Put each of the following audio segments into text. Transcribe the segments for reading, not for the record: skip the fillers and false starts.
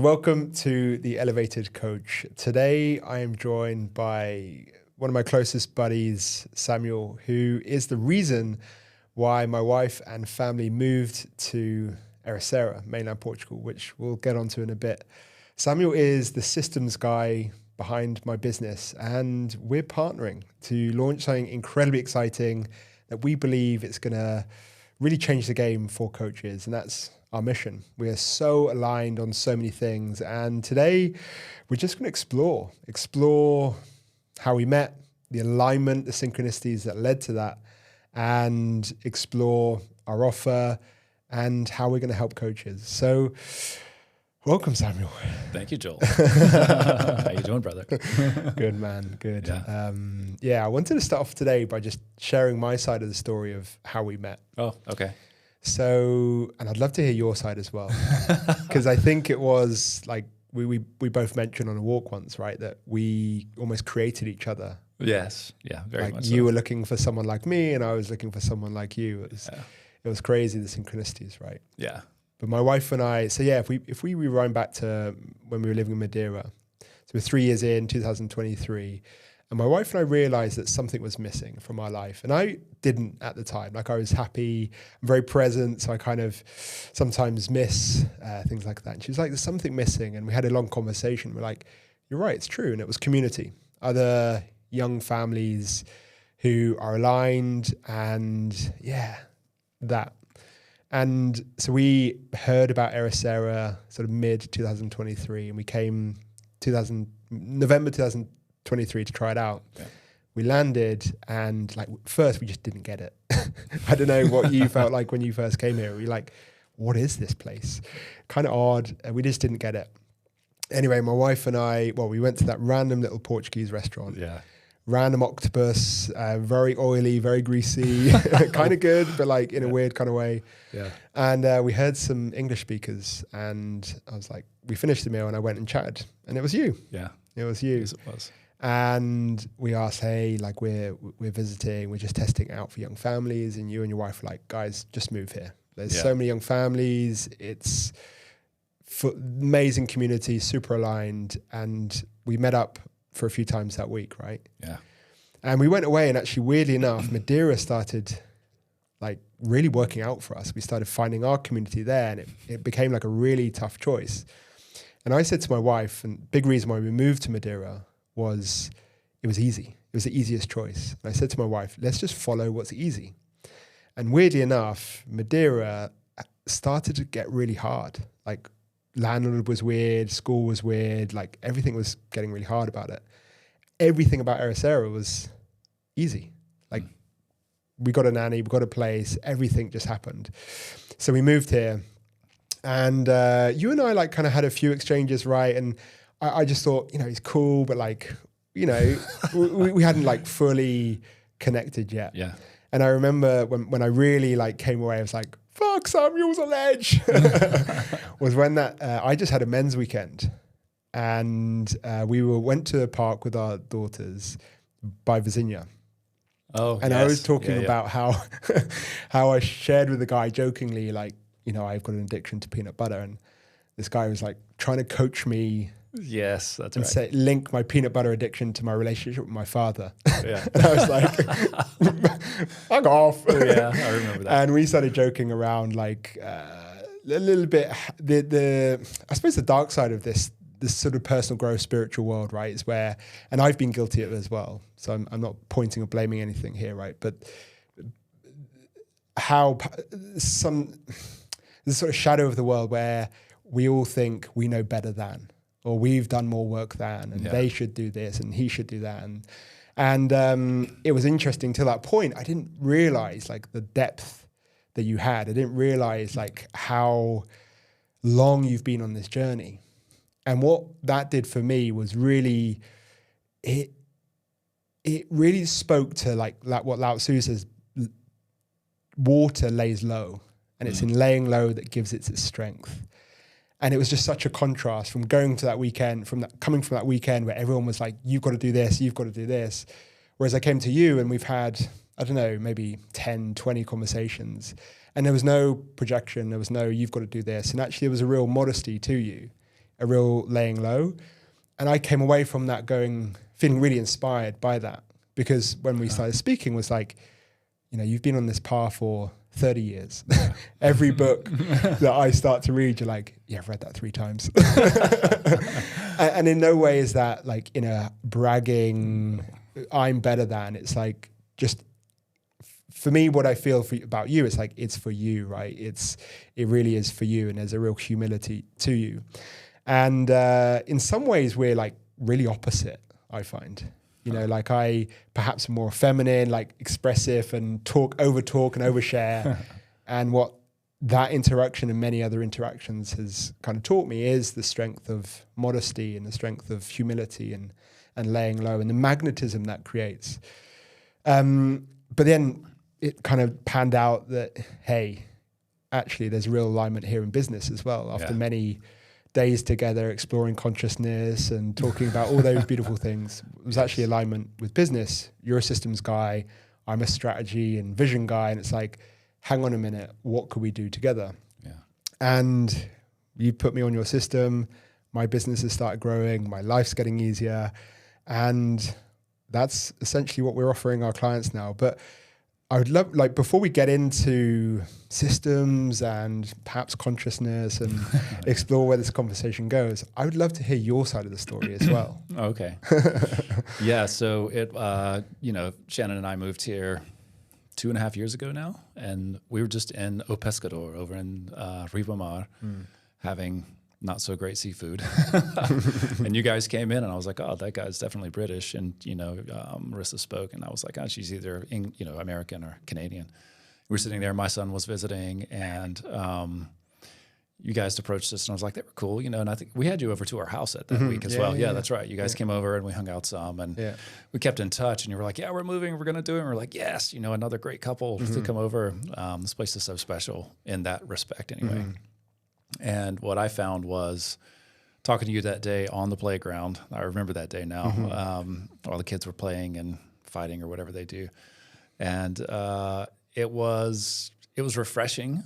Welcome to The Elevated Coach. Today I am joined by one of my closest buddies, Samuel, who is the reason why my wife and family moved to Ericeira, mainland Portugal, which we'll get onto in a bit. Samuel is the systems guy behind my business, and we're partnering to launch something incredibly exciting that we believe it's going to really change the game for coaches, and that's our mission. We are so aligned on so many things, and today we're just going to explore how we met, the alignment, the synchronicities that led to that, and explore our offer and how we're going to help coaches. So welcome, Samuel. Thank you, Joel. How you doing, brother? Good, man. Good. Yeah. I wanted to start off today by just sharing my side of the story of how we met. Oh, okay. So, and I'd love to hear your side as well, because I think it was like we both mentioned on a walk once, right, that we almost created each other. Yes. Yeah, very like much you so. were looking for someone like me and I was looking for someone like you. It was crazy, the synchronicities, right? Yeah. But my wife and I, so yeah, if we rewind back to when we were living in Madeira, so we're 3 years in, 2023, and my wife and I realized that something was missing from our life. And I didn't at the time. Like, I was happy, I'm very present, so I kind of sometimes miss things like that. And she was like, there's something missing. And we had a long conversation. We're like, you're right, it's true. And it was community, other young families who are aligned, and yeah, that. And so we heard about Ericeira sort of mid 2023, and we came November 2023 to try it out. Yeah. We landed, and like first we just didn't get it. I don't know what you felt like when you first came here. We were like, what is this place? Kind of odd. And we just didn't get it. Anyway, my wife and I, we went to that random little Portuguese restaurant. Yeah. Random octopus, very oily, very greasy, kind of good, but like in a weird kind of way. Yeah. And we heard some English speakers, and I was like, we finished the meal and I went and chatted, and it was you. Yeah. It was you. Yes, it was. And we asked, hey, like we're visiting, we're just testing it out for young families. And you and your wife were like, guys, just move here. There's so many young families. It's amazing community, super aligned. And we met up for a few times that week, right? Yeah. And we went away, and actually, weirdly enough, Madeira started like really working out for us. We started finding our community there, and it became like a really tough choice. And I said to my wife, and big reason why we moved to Madeira was it was easy. It was the easiest choice. And I said to my wife, let's just follow what's easy. And weirdly enough, Madeira started to get really hard. Like, landlord was weird, school was weird, like everything was getting really hard about it. Everything about Ericeira was easy. Like, we got a nanny, we got a place, everything just happened. So we moved here, and you and I like kind of had a few exchanges, right? And I just thought, he's cool, but like, we hadn't like fully connected yet. Yeah. And I remember when I really like came away, I was like, fuck, Samuel's a ledge. Was when that I just had a men's weekend, and we went to a park with our daughters by Vizinha. Oh, and I was talking about how how I shared with the guy jokingly, like, I've got an addiction to peanut butter, and this guy was like trying to coach me. Yes, that's and right. Link my peanut butter addiction to my relationship with my father. Yeah. And I was like, fuck off. Oh, yeah, I remember that. And we started joking around, like a little bit. I suppose the dark side of this sort of personal growth, spiritual world, right, is where, and I've been guilty of it as well. So I'm not pointing or blaming anything here, right? But how there's sort of shadow of the world where we all think we know better than, or we've done more work than, and they should do this and he should do that. And it was interesting till that point. I didn't realize like the depth that you had. I didn't realize like how long you've been on this journey. And what that did for me was really, it really spoke to like what Lao Tzu says, water lays low, and it's in laying low that gives it its strength. And it was just such a contrast from going to that weekend, coming from that weekend where everyone was like, you've got to do this, you've got to do this. Whereas I came to you and we've had, I don't know, maybe 10, 20 conversations, and there was no projection. There was no, you've got to do this. And actually there was a real modesty to you. a real laying low. And I came away from that feeling really inspired by that, because when we started speaking was like, you've been on this path for 30 years. Every book that I start to read, you're like, yeah, I've read that 3 times. And in no way is that like in a bragging, I'm better than. It's like, just for me, what I feel about you, it's like, it's for you, right? It really is for you. And there's a real humility to you. And in some ways we're like really opposite, I find. Like I perhaps am more feminine, like expressive and over talk and overshare. And what that interaction and many other interactions has kind of taught me is the strength of modesty and the strength of humility and laying low and the magnetism that creates. But then it kind of panned out that, hey, actually there's real alignment here in business as well. After many days together exploring consciousness and talking about all those beautiful things, it was actually alignment with business. You're a systems guy, I'm a strategy and vision guy, and it's like, hang on a minute, what could we do together? And you put me on your system, my business has started growing, my life's getting easier, and that's essentially what we're offering our clients now. But I would love, like, before we get into systems and perhaps consciousness and explore where this conversation goes, I would love to hear your side of the story as well. Okay. So Shannon and I moved here 2.5 years ago now, and we were just in O Pescador over in Ribamar having not so great seafood. And you guys came in and I was like, oh, that guy's definitely British. And, Marissa spoke and I was like, oh, she's either, American or Canadian. We were sitting there, my son was visiting, and you guys approached us and I was like, they were cool, and I think we had you over to our house that week as well. Yeah, that's right. You guys came over and we hung out some, and we kept in touch, and you were like, yeah, we're moving, we're going to do it. And we're like, yes, another great couple to come over. This place is so special in that respect anyway. And what I found was talking to you that day on the playground. I remember that day now. All the kids were playing and fighting or whatever they do. And it was refreshing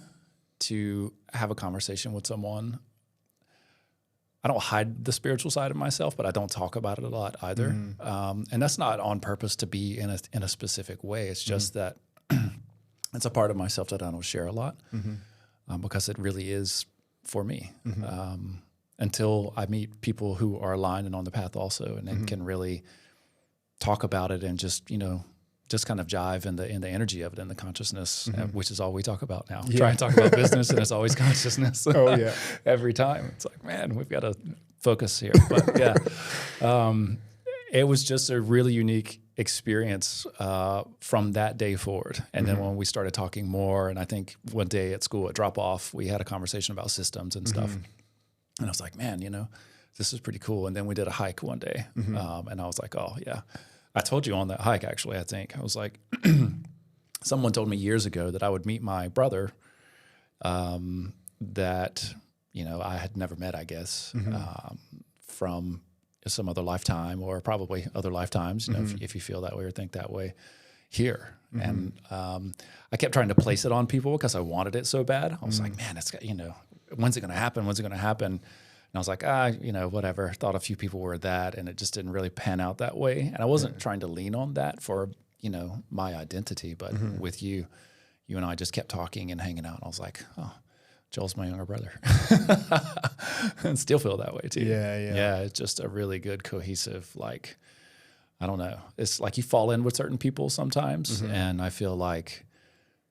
to have a conversation with someone. I don't hide the spiritual side of myself, but I don't talk about it a lot either. And that's not on purpose to be in a specific way. It's just that it's a part of myself that I don't share a lot because it really is for me, until I meet people who are aligned and on the path also, and then can really talk about it and just kind of jive in the energy of it, in the consciousness, which is all we talk about now. Try and talk about business, and it's always consciousness. Every time it's like, man, we've got to focus here. But it was just a really unique experience from that day forward. And then when we started talking more, and I think one day at school at drop off, we had a conversation about systems and stuff. And I was like, man, this is pretty cool. And then we did a hike one day. And I was like, oh yeah, I told you on that hike, actually, I think I was like, someone told me years ago that I would meet my brother, that, I had never met, I guess, from some other lifetime, or probably other lifetimes, if you feel that way or think that way here. And I kept trying to place it on people because I wanted it so bad. I was like, man, it's got, when's it going to happen? When's it going to happen? And I was like, whatever. Thought a few people were that, and it just didn't really pan out that way. And I wasn't trying to lean on that for, my identity, but with you and I just kept talking and hanging out. And I was like, oh, Joel's my younger brother. And still feel that way too. Yeah, it's just a really good cohesive, like, I don't know. It's like you fall in with certain people sometimes, and I feel like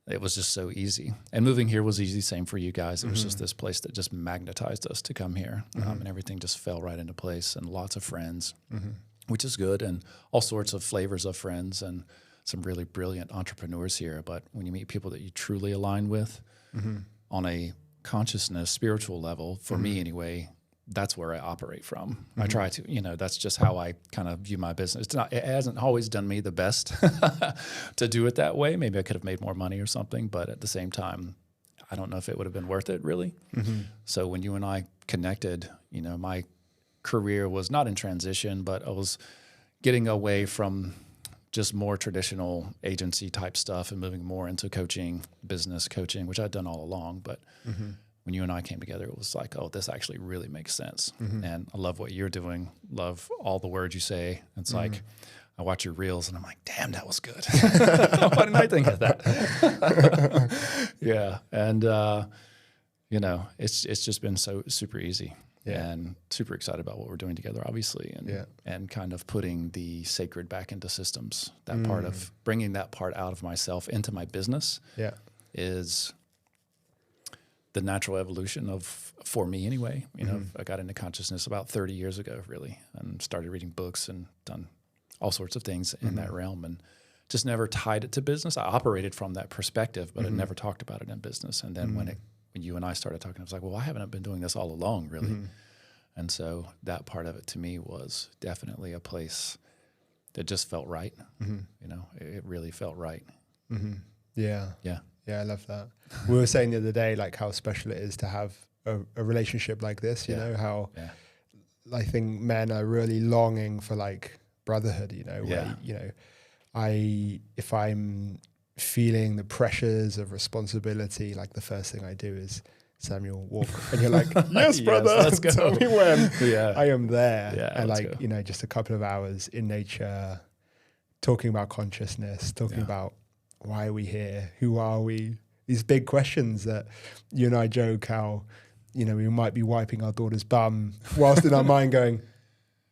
it was just so easy. And moving here was easy, same for you guys. It was just this place that just magnetized us to come here, and everything just fell right into place, and lots of friends, which is good, and all sorts of flavors of friends, and some really brilliant entrepreneurs here. But when you meet people that you truly align with on a consciousness, spiritual level, for me anyway, that's where I operate from. I try to, that's just how I kind of view my business. It hasn't always done me the best to do it that way. Maybe I could have made more money or something, but at the same time, I don't know if it would have been worth it really. So when you and I connected, my career was not in transition, but I was getting away from just more traditional agency type stuff and moving more into coaching, business coaching, which I'd done all along. But when you and I came together, it was like, oh, this actually really makes sense. And I love what you're doing. Love all the words you say. It's like, I watch your reels and I'm like, damn, that was good. Why didn't I think of that? Yeah. And, you know, it's just been so super easy. Yeah. And super excited about what we're doing together, obviously, and kind of putting the sacred back into systems. That part of bringing that part out of myself into my business is the natural evolution of, for me anyway. You know, I got into consciousness about 30 years ago, really, and started reading books and done all sorts of things in that realm, and just never tied it to business. I operated from that perspective, but I never talked about it in business. And then when you and I started talking, I was like, well, why haven't I been doing this all along, really? And so that part of it to me was definitely a place that just felt right. You know, it really felt right. Yeah. Yeah. Yeah, I love that. We were saying the other day, like, how special it is to have a relationship like this, you know, how I think men are really longing for, like, brotherhood, you know, where, you know, if I'm feeling the pressures of responsibility, like, the first thing I do is, Samuel, walk. And you're like, yes, brother, let's go. Tell me when. I am there. Yeah, and like, you know, just a couple of hours in nature, talking about consciousness, talking about why are we here? Who are we? These big questions that you and I joke how, you know, we might be wiping our daughter's bum whilst in our mind going,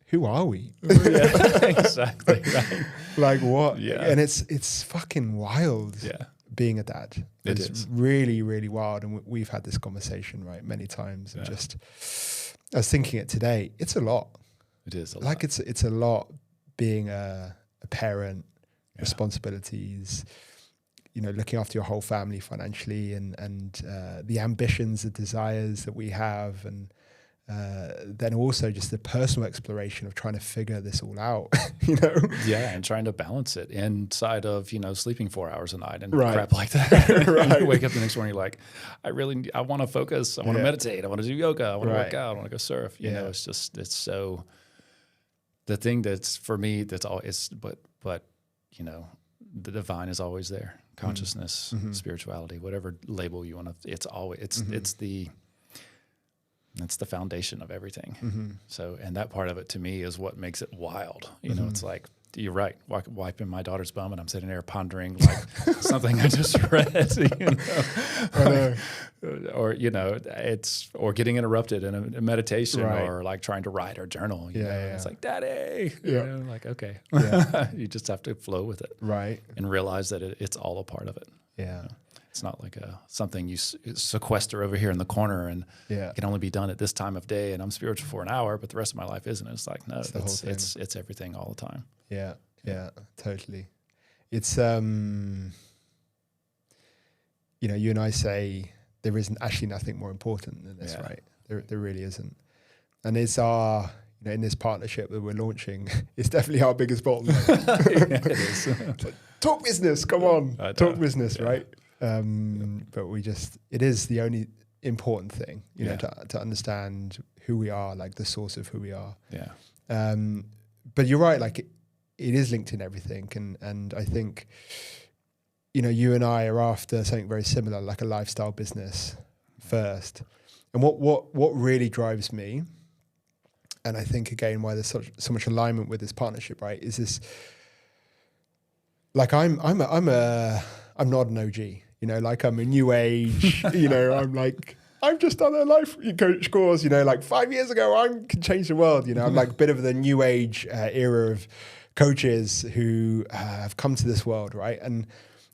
who are we? Exactly. Right. Like what? Yeah. And it's fucking wild being a dad. It's really, really wild. And we've had this conversation, right, many times. And just, I was thinking it today, it's a lot. It is a lot. Like it's a lot being a parent, responsibilities, you know, looking after your whole family financially, and the ambitions, the desires that we have, and then also just the personal exploration of trying to figure this all out, you know? Yeah, and trying to balance it inside of, you know, sleeping 4 hours a night and crap like that. You wake up the next morning, you're like, I want to focus. I want to meditate. I want to do yoga. I want to work out. I want to go surf. You know, it's just, it's so, the thing that's for me, that's always, but, you know, the divine is always there. Consciousness, spirituality, whatever label you want to, it's always, it's the foundation of everything. So, and that part of it to me is what makes it wild. You know, it's like, you're right, wiping my daughter's bum and I'm sitting there pondering like something I just read, you know? Or, you know, or getting interrupted in a meditation or like trying to write or journal. You know? It's like, Daddy, you know, like, okay, you just have to flow with it. Right. And realize that it's all a part of it. Yeah. You know? It's not like something you sequester over here in the corner and it can only be done at this time of day. And I'm spiritual for an hour, but the rest of my life isn't. It's like, no, it's everything all the time. Yeah. Yeah, totally. It's, you know, you and I say there isn't actually nothing more important than this, right? There really isn't. And it's our, you know, in this partnership that we're launching, it's definitely our biggest bottleneck. It is. Talk business, come on. Talk business, right? But it is the only important thing, you know, to understand who we are, like the source of who we are. Yeah. But you're right, like it is linked in everything. And I think, you know, you and I are after something very similar, like a lifestyle business first. And what really drives me, and I think again why there's so much alignment with this partnership, right, is this, like I'm not an OG, you know, like I'm a new age, you know, I've just done a life coach course, you know, like 5 years ago, I can change the world, you know, I'm like a bit of the new age era of coaches who have come to this world, right? And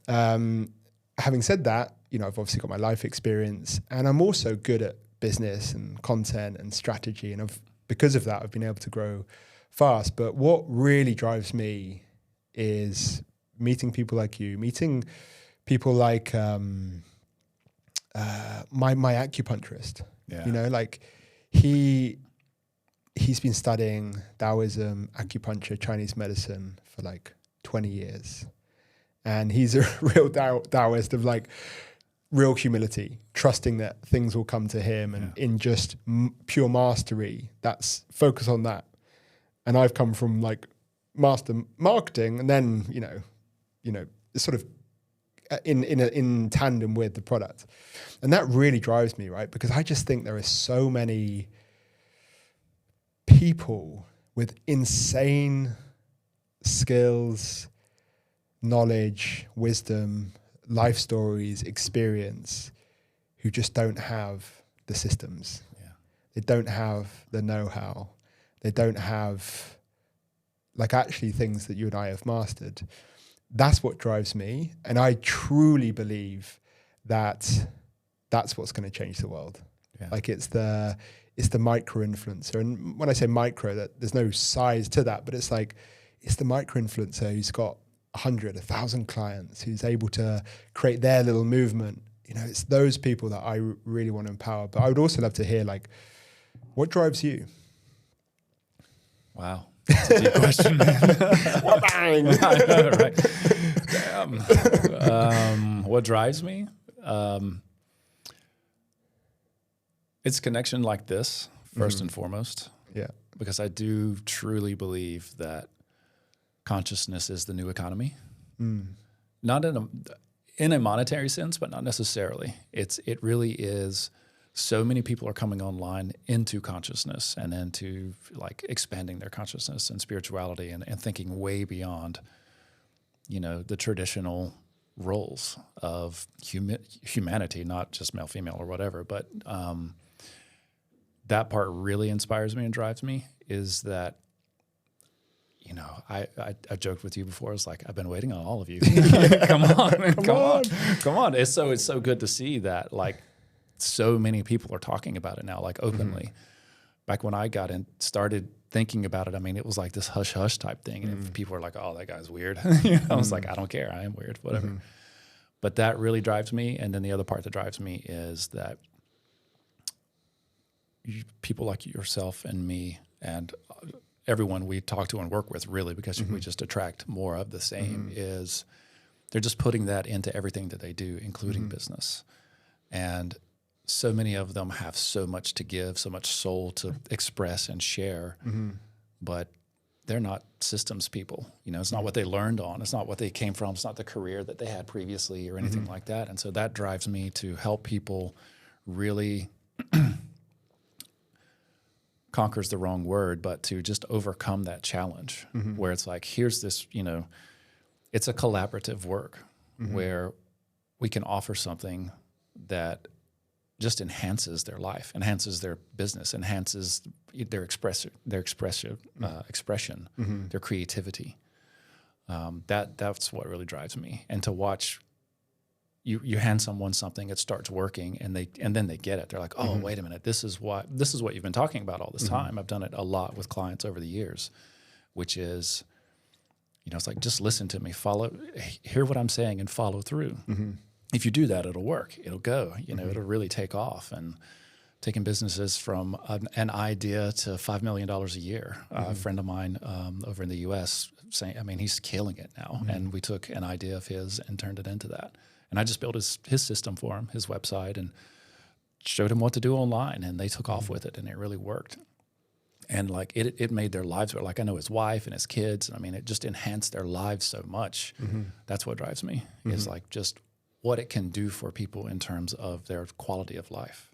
having said that, you know, I've obviously got my life experience and I'm also good at business and content and strategy. And because of that, I've been able to grow fast. But what really drives me is meeting people like you, meeting people like my acupuncturist, you know, like he's been studying Taoism, acupuncture, Chinese medicine for like 20 years. And he's a real Taoist of like real humility, trusting that things will come to him and in just pure mastery, that's focus on that. And I've come from like master marketing and then, you know, sort of in tandem with the product. And that really drives me, right? Because I just think there are so many people with insane skills, knowledge, wisdom, life stories, experience, who just don't have the systems. Yeah. They don't have the know-how. They don't have like actually things that you and I have mastered. That's what drives me. And I truly believe that that's what's going to change the world. Yeah. Like it's the micro influencer. And when I say micro, that there's no size to that, but it's like, it's the micro influencer who's got 100, 1,000 clients, who's able to create their little movement. You know, it's those people that I really want to empower. But I would also love to hear, like, what drives you? Wow. That's a deep question, man. Bang! I know, right? Damn. What drives me? It's connection like this, first and foremost. Yeah. Because I do truly believe that consciousness is the new economy. Not in a monetary sense, but not necessarily. It really is. So many people are coming online into consciousness and into like expanding their consciousness and spirituality and thinking way beyond, you know, the traditional roles of humanity, not just male, female, or whatever. But that part really inspires me and drives me, is that, you know, I joked with you before. It's like, I've been waiting on all of you. Come on. It's so good to see that, like, so many people are talking about it now, like openly. Back when I got in, started thinking about it, I mean, it was like this hush hush type thing. And if people were like, oh, that guy's weird. You know, I was like, I don't care. I am weird, whatever. But that really drives me. And then the other part that drives me is that people like yourself and me and everyone we talk to and work with, really, because we just attract more of the same, is they're just putting that into everything that they do, including business. And so many of them have so much to give, so much soul to express and share, but they're not systems people. You know, it's not what they learned on. It's not what they came from. It's not the career that they had previously or anything like that. And so that drives me to help people really conquers the wrong word, but to just overcome that challenge where it's like, here's this, you know, it's a collaborative work where we can offer something that just enhances their life, enhances their business, enhances their expression, their creativity. That's what really drives me. And to watch you hand someone something, it starts working, and then they get it. They're like, oh, wait a minute, this is what you've been talking about all this time. I've done it a lot with clients over the years, which is, you know, it's like, just listen to me, hear what I'm saying and follow through. If you do that, it'll work. It'll go. You know, it'll really take off. And taking businesses from an idea to $5 million a year. A friend of mine over in the U.S. saying, I mean, he's killing it now. And we took an idea of his and turned it into that. And I just built his system for him, his website, and showed him what to do online. And they took off with it, and it really worked. And like it made their lives better. Like, I know his wife and his kids. I mean, it just enhanced their lives so much. That's what drives me. Is like just what it can do for people in terms of their quality of life,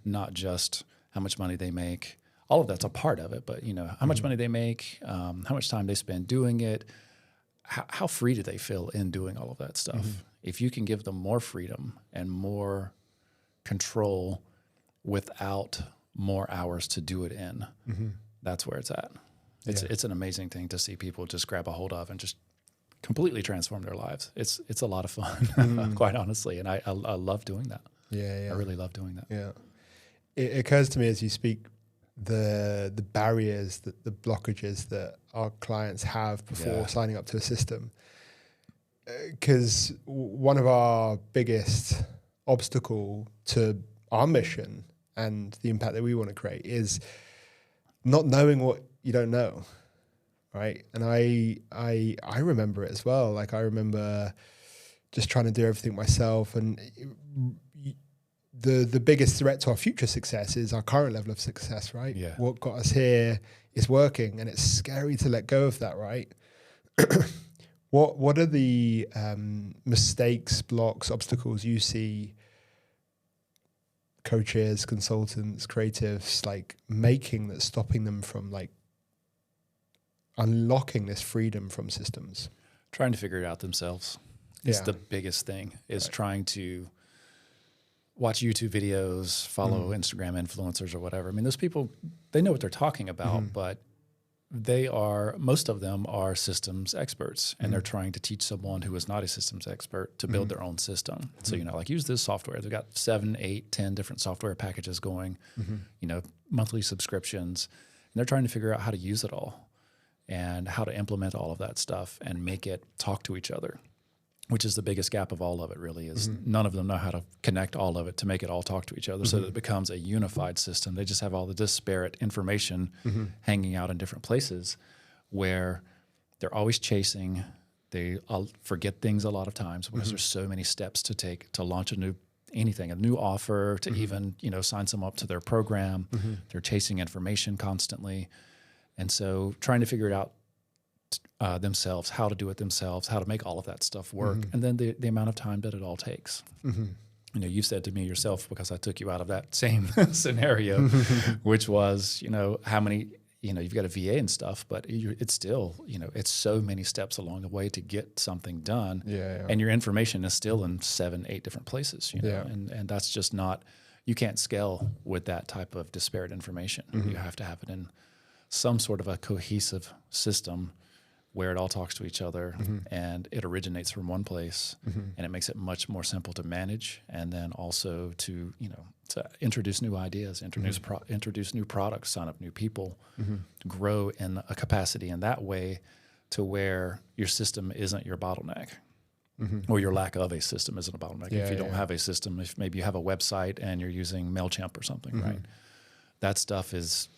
not just how much money they make. All of that's a part of it, but, you know, how much money they make, how much time they spend doing it, how free do they feel in doing all of that stuff. If you can give them more freedom and more control without more hours to do it in, that's where it's at. It's an amazing thing to see people just grab a hold of and just completely transform their lives. It's a lot of fun, quite honestly, and I love doing that. I really love doing that. It occurs to me as you speak the barriers, the blockages that our clients have before signing up to a system. Because one of our biggest obstacle to our mission and the impact that we want to create is not knowing what you don't know. Right. And I remember it as well. Like, I remember just trying to do everything myself. And the biggest threat to our future success is our current level of success, right? What got us here is working, and it's scary to let go of that, right? What are the mistakes, blocks, obstacles you see coaches, consultants, creatives like making that's stopping them from like unlocking this freedom from systems? Trying to figure it out themselves is the biggest thing, is trying to watch YouTube videos, follow Instagram influencers or whatever. I mean, those people, they know what they're talking about, but most of them are systems experts, and they're trying to teach someone who is not a systems expert to build their own system. So, like use this software. They've got 7, 8, 10 different software packages going, monthly subscriptions, and they're trying to figure out how to use it all and how to implement all of that stuff and make it talk to each other, which is the biggest gap of all of it, really, is none of them know how to connect all of it to make it all talk to each other so that it becomes a unified system. They just have all the disparate information hanging out in different places where they're always chasing. They forget things a lot of times because there's so many steps to take to launch a new offer, to even, sign someone up to their program. They're chasing information constantly. And so trying to figure it out themselves, how to do it themselves, how to make all of that stuff work, and then the amount of time that it all takes. You said to me yourself, because I took you out of that same scenario, which was, how many, you've got a VA and stuff, but it's still, it's so many steps along the way to get something done. And your information is still in 7, 8 different places, and that's just not, you can't scale with that type of disparate information. You have to have it in some sort of a cohesive system where it all talks to each other and it originates from one place, and it makes it much more simple to manage, and then also to introduce new ideas, introduce new products, sign up new people, grow in a capacity in that way to where your system isn't your bottleneck. Or your lack of a system isn't a bottleneck. If you don't have a system, if maybe you have a website and you're using MailChimp or something, right? That stuff is,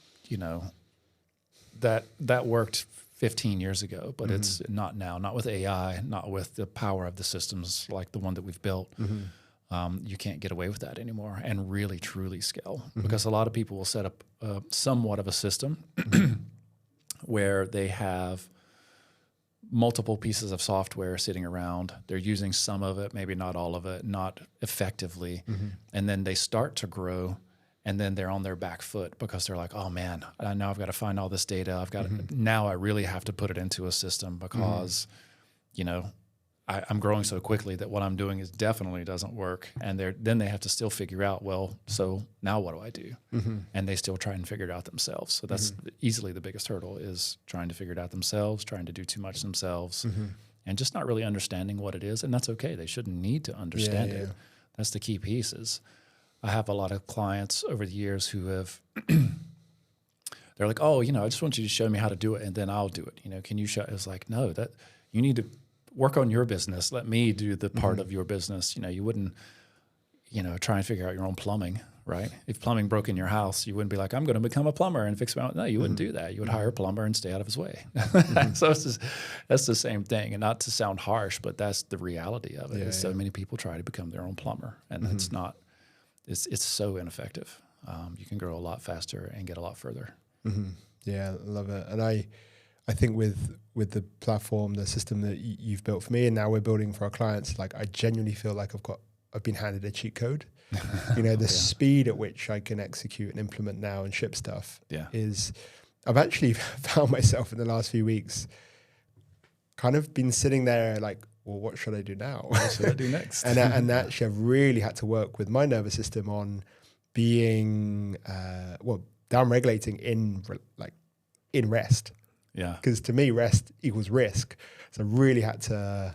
that worked 15 years ago, but it's not now, not with AI, not with the power of the systems like the one that we've built. You can't get away with that anymore and really truly scale, because a lot of people will set up somewhat of a system where they have multiple pieces of software sitting around. They're using some of it, maybe not all of it, not effectively. And then they start to grow, and then they're on their back foot because they're like, oh man, now I've got to find all this data. I've got to, now I really have to put it into a system because, I'm growing so quickly that what I'm doing definitely doesn't work. And then they have to still figure out, well, so now what do I do? And they still try and figure it out themselves. So that's easily the biggest hurdle, is trying to figure it out themselves, trying to do too much themselves, and just not really understanding what it is. And that's okay. They shouldn't need to understand it. That's the key piece. Is I have a lot of clients over the years who have, they're like, oh, I just want you to show me how to do it and then I'll do it. Can you show? It's like, no, that you need to work on your business. Let me do the part of your business. You wouldn't, try and figure out your own plumbing, right? If plumbing broke in your house, you wouldn't be like, I'm going to become a plumber and fix my own. No, you wouldn't do that. You would hire a plumber and stay out of his way. So that's the same thing. And not to sound harsh, but that's the reality of it. So many people try to become their own plumber, and it's not. It's so ineffective. You can grow a lot faster and get a lot further. Yeah, I love it. And I think with the platform, the system that you've built for me, and now we're building for our clients, like I genuinely feel like I've been handed a cheat code. The speed at which I can execute and implement now and ship stuff is, I've actually found myself in the last few weeks kind of been sitting there like, well, what should I do now? What should I do next? and actually I've really had to work with my nervous system on being, down-regulating in rest. Yeah. Because to me, rest equals risk. So I really had to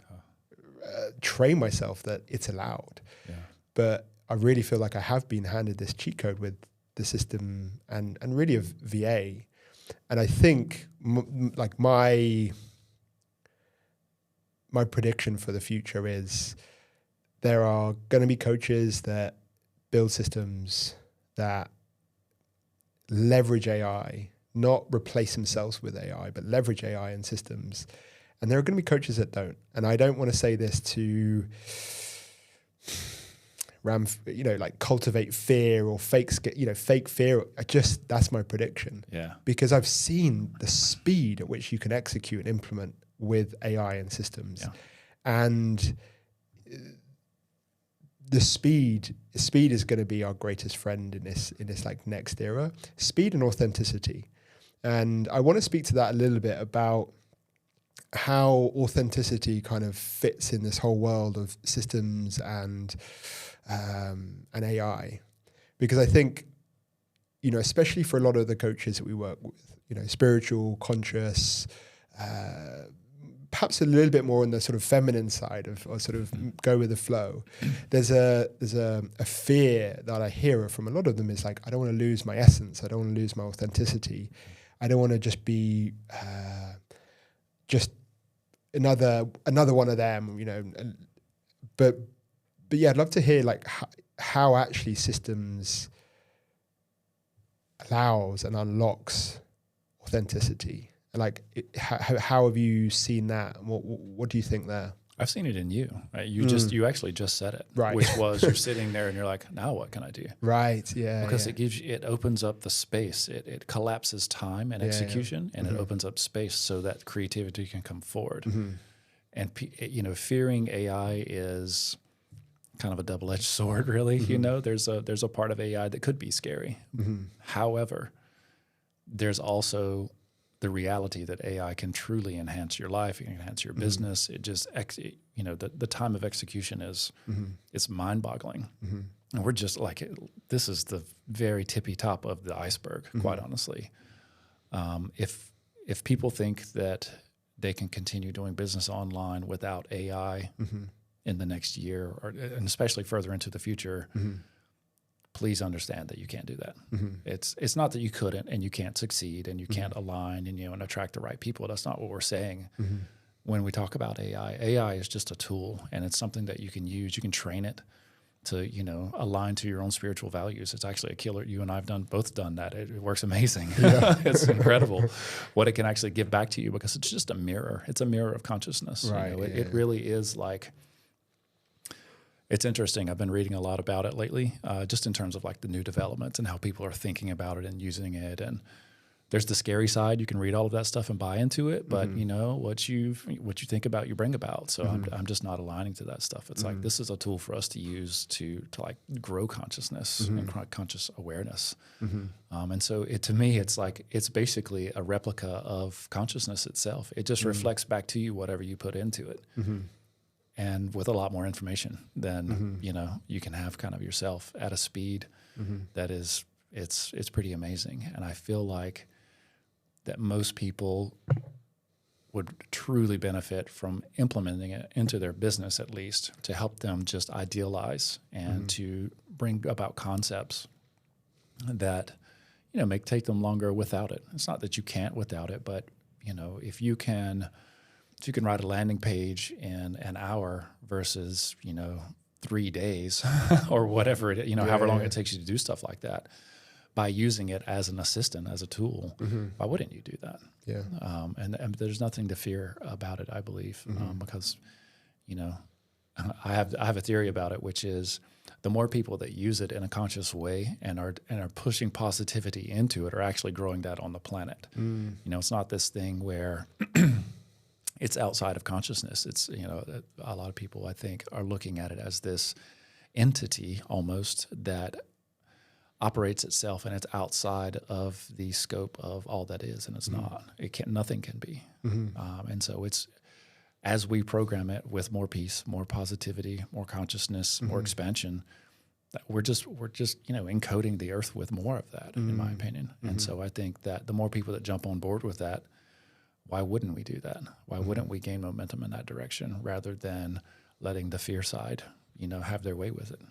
train myself that it's allowed. Yeah. But I really feel like I have been handed this cheat code with the system and really of VA. And I think my prediction for the future is there are going to be coaches that build systems that leverage AI, not replace themselves with AI, but leverage AI and systems. And there are going to be coaches that don't. And I don't want to say this to cultivate fear or fake fear. That's my prediction. Yeah. Because I've seen the speed at which you can execute and implement with AI and systems. Yeah. And the speed is going to be our greatest friend in this like next era. Speed and authenticity. And I want to speak to that a little bit about how authenticity kind of fits in this whole world of systems and AI, because I think, you know, especially for a lot of the coaches that we work with, you know, spiritual, conscious, perhaps a little bit more on the sort of feminine side of, or sort of go with the flow. There's a fear that I hear from a lot of them is like, I don't want to lose my essence. I don't want to lose my authenticity. I don't want to just be just another one of them, you know. But yeah, I'd love to hear like how actually systems allows and unlocks authenticity. Like, how have you seen that? What do you think there? I've seen it in you. Right? You actually just said it, right? Which was you're sitting there and you're like, now what can I do? Right. Yeah. Because it opens up the space. It collapses time and execution, and it opens up space so that creativity can come forward. And you know, fearing AI is kind of a double-edged sword, really. You know, there's a part of AI that could be scary. However, there's also the reality that AI can truly enhance your life, it can enhance your business. It just, you know, the time of execution is it's mind-boggling. And we're just like, this is the very tippy top of the iceberg, quite honestly. If people think that they can continue doing business online without AI in the next year, and especially further into the future, please understand that you can't do that. It's not that you couldn't and you can't succeed and you can't align and, you know, and attract the right people. That's not what we're saying. When we talk about AI, AI is just a tool, and it's something that you can use. You can train it to, you know, align to your own spiritual values. It's actually a killer. You and I have both done that. It works amazing. It's incredible what it can actually give back to you, because it's just a mirror. It's a mirror of consciousness. Right. You know, it really is like, it's interesting. I've been reading a lot about it lately, just in terms of like the new developments and how people are thinking about it and using it. And there's the scary side. You can read all of that stuff and buy into it, but you know, what you think about, you bring about. So I'm just not aligning to that stuff. It's like, this is a tool for us to use to like grow consciousness and conscious awareness. And so to me, it's like, it's basically a replica of consciousness itself. It just reflects back to you whatever you put into it. And with a lot more information than, you know, you can have kind of yourself at a speed that is, it's pretty amazing. And I feel like that most people would truly benefit from implementing it into their business, at least, to help them just idealize and to bring about concepts that, you know, take them longer without it. It's not that you can't without it, but, you know, if you can write a landing page in an hour versus, you know, 3 days or whatever it, you know, however long it takes you to do stuff like that, by using it as an assistant, as a tool, why wouldn't you do that? Yeah. And there's nothing to fear about it, I believe, because, you know, I have a theory about it, which is the more people that use it in a conscious way and are pushing positivity into it are actually growing that on the planet. You know, it's not this thing where it's outside of consciousness. It's, you know, a lot of people, I think, are looking at it as this entity almost that operates itself, and it's outside of the scope of all that is, and it's not. Nothing can be. And so it's, as we program it with more peace, more positivity, more consciousness, more expansion, that we're just you know, encoding the earth with more of that, in my opinion. And so I think that the more people that jump on board with that, why wouldn't we do that? Why wouldn't we gain momentum in that direction rather than letting the fear side, you know, have their way with it?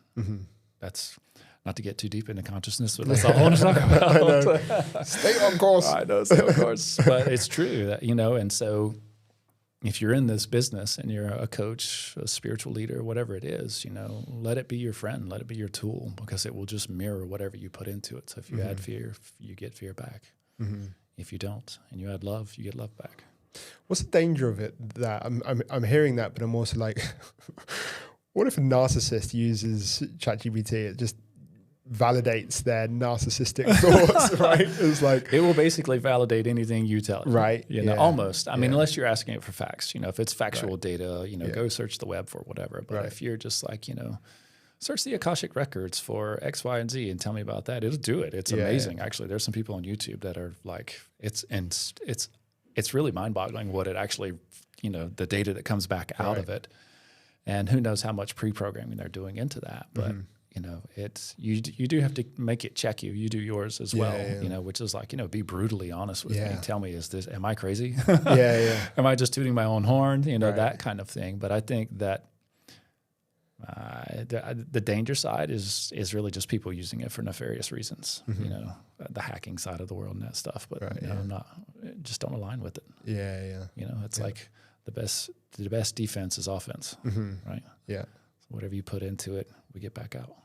That's not to get too deep into consciousness, but that's all I want to talk about. Stay on course. I know, stay on course. But it's true that, you know, and so if you're in this business and you're a coach, a spiritual leader, whatever it is, you know, let it be your friend, let it be your tool, because it will just mirror whatever you put into it. So if you add fear, you get fear back. If you don't, and you add love, you get love back. What's the danger of it? That I'm hearing that, but I'm also like, what if a narcissist uses ChatGPT? It just validates their narcissistic thoughts, right? It's like it will basically validate anything you tell it. Right. You know, almost. I mean, unless you're asking it for facts, you know, if it's factual data, you know, go search the web for whatever. But if you're just like, you know, search the Akashic records for X, Y, and Z and tell me about that, it'll do it. It's amazing. Actually, there's some people on YouTube that are like, it's really mind-boggling what it actually, you know, the data that comes back out of it. And who knows how much pre-programming they're doing into that. But, you know, it's you do have to make it check you. You do yours as well, you know, which is like, you know, be brutally honest with me. Tell me, am I crazy? Am I just tooting my own horn? You know, that kind of thing. But I think that the danger side is really just people using it for nefarious reasons, you know, the hacking side of the world and that stuff. But you know, just don't align with it. You know, it's like the best defense is offense, right? So whatever you put into it, we get back out.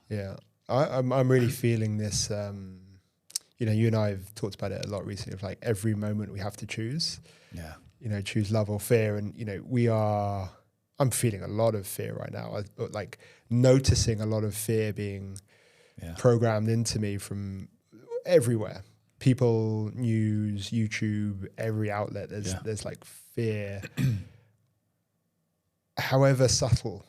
I'm really feeling this. You know, you and I have talked about it a lot recently. Of like every moment we have to choose. You know, choose love or fear, and you know, I'm feeling a lot of fear right now. Like noticing a lot of fear being programmed into me from everywhere. People, news, YouTube, every outlet. There's like fear, however subtle.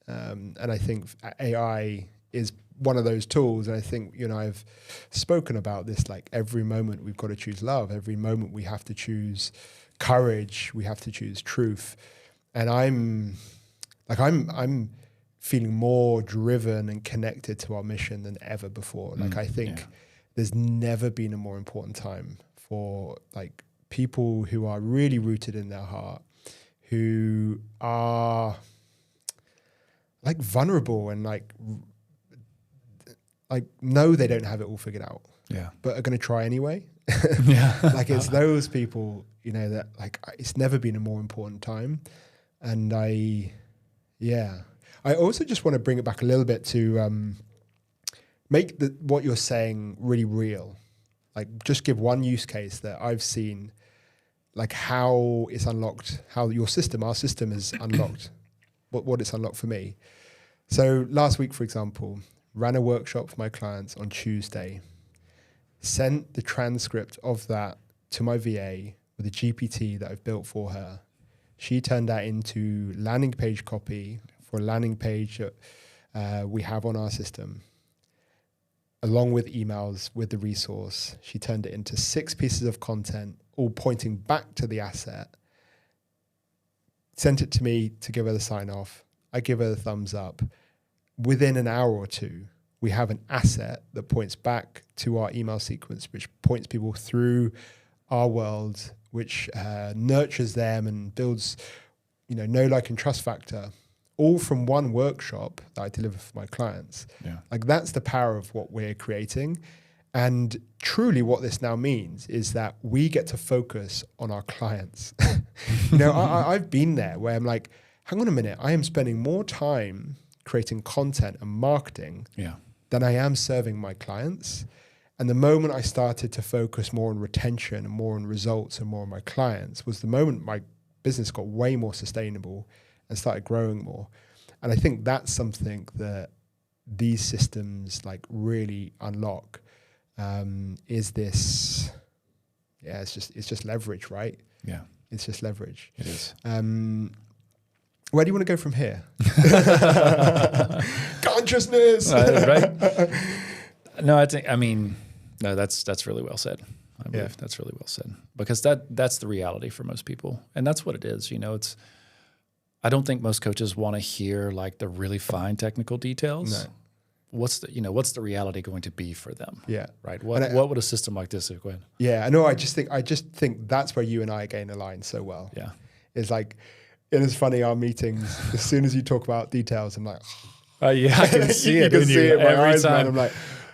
And I think AI is one of those tools. And I think, you know, I've spoken about this, like every moment we've got to choose love. Every moment we have to choose courage. We have to choose truth. And I'm feeling more driven and connected to our mission than ever before. Like I think there's never been a more important time for like people who are really rooted in their heart, who are like vulnerable and like know they don't have it all figured out, but are going to try anyway. Like it's those people, you know, that like it's never been a more important time. And I also just want to bring it back a little bit to make what you're saying really real. Like just give one use case that I've seen, like how it's unlocked, how our system is unlocked, what it's unlocked for me. So last week, for example, ran a workshop for my clients on Tuesday, sent the transcript of that to my VA with a GPT that I've built for her. She turned that into landing page copy for a landing page that we have on our system, along with emails with the resource. She turned it into 6 pieces of content, all pointing back to the asset, sent it to me to give her the sign off. I give her the thumbs up. Within an hour or two, we have an asset that points back to our email sequence, which points people through our world, which nurtures them and builds, you know, like, and trust factor, all from one workshop that I deliver for my clients. Like that's the power of what we're creating. And truly what this now means is that we get to focus on our clients. You know, I've been there where I'm like, hang on a minute, I am spending more time creating content and marketing than I am serving my clients. And the moment I started to focus more on retention and more on results and more on my clients was the moment my business got way more sustainable and started growing more. And I think that's something that these systems like really unlock, is this, it's just leverage, right? It's just leverage. It is. Where do you want to go from here? Consciousness. Right. No, no, that's really well said. I believe that's really well said, because that's the reality for most people. And that's what it is. You know, I don't think most coaches want to hear like the really fine technical details. No. What's the reality going to be for them? Right. What would a system like this go ahead? I know. I just think that's where you and I again align so well. It's like, it is funny, our meetings, as soon as you talk about details, I'm like, I can see it. You can see it every eyes, time. Man, I'm like,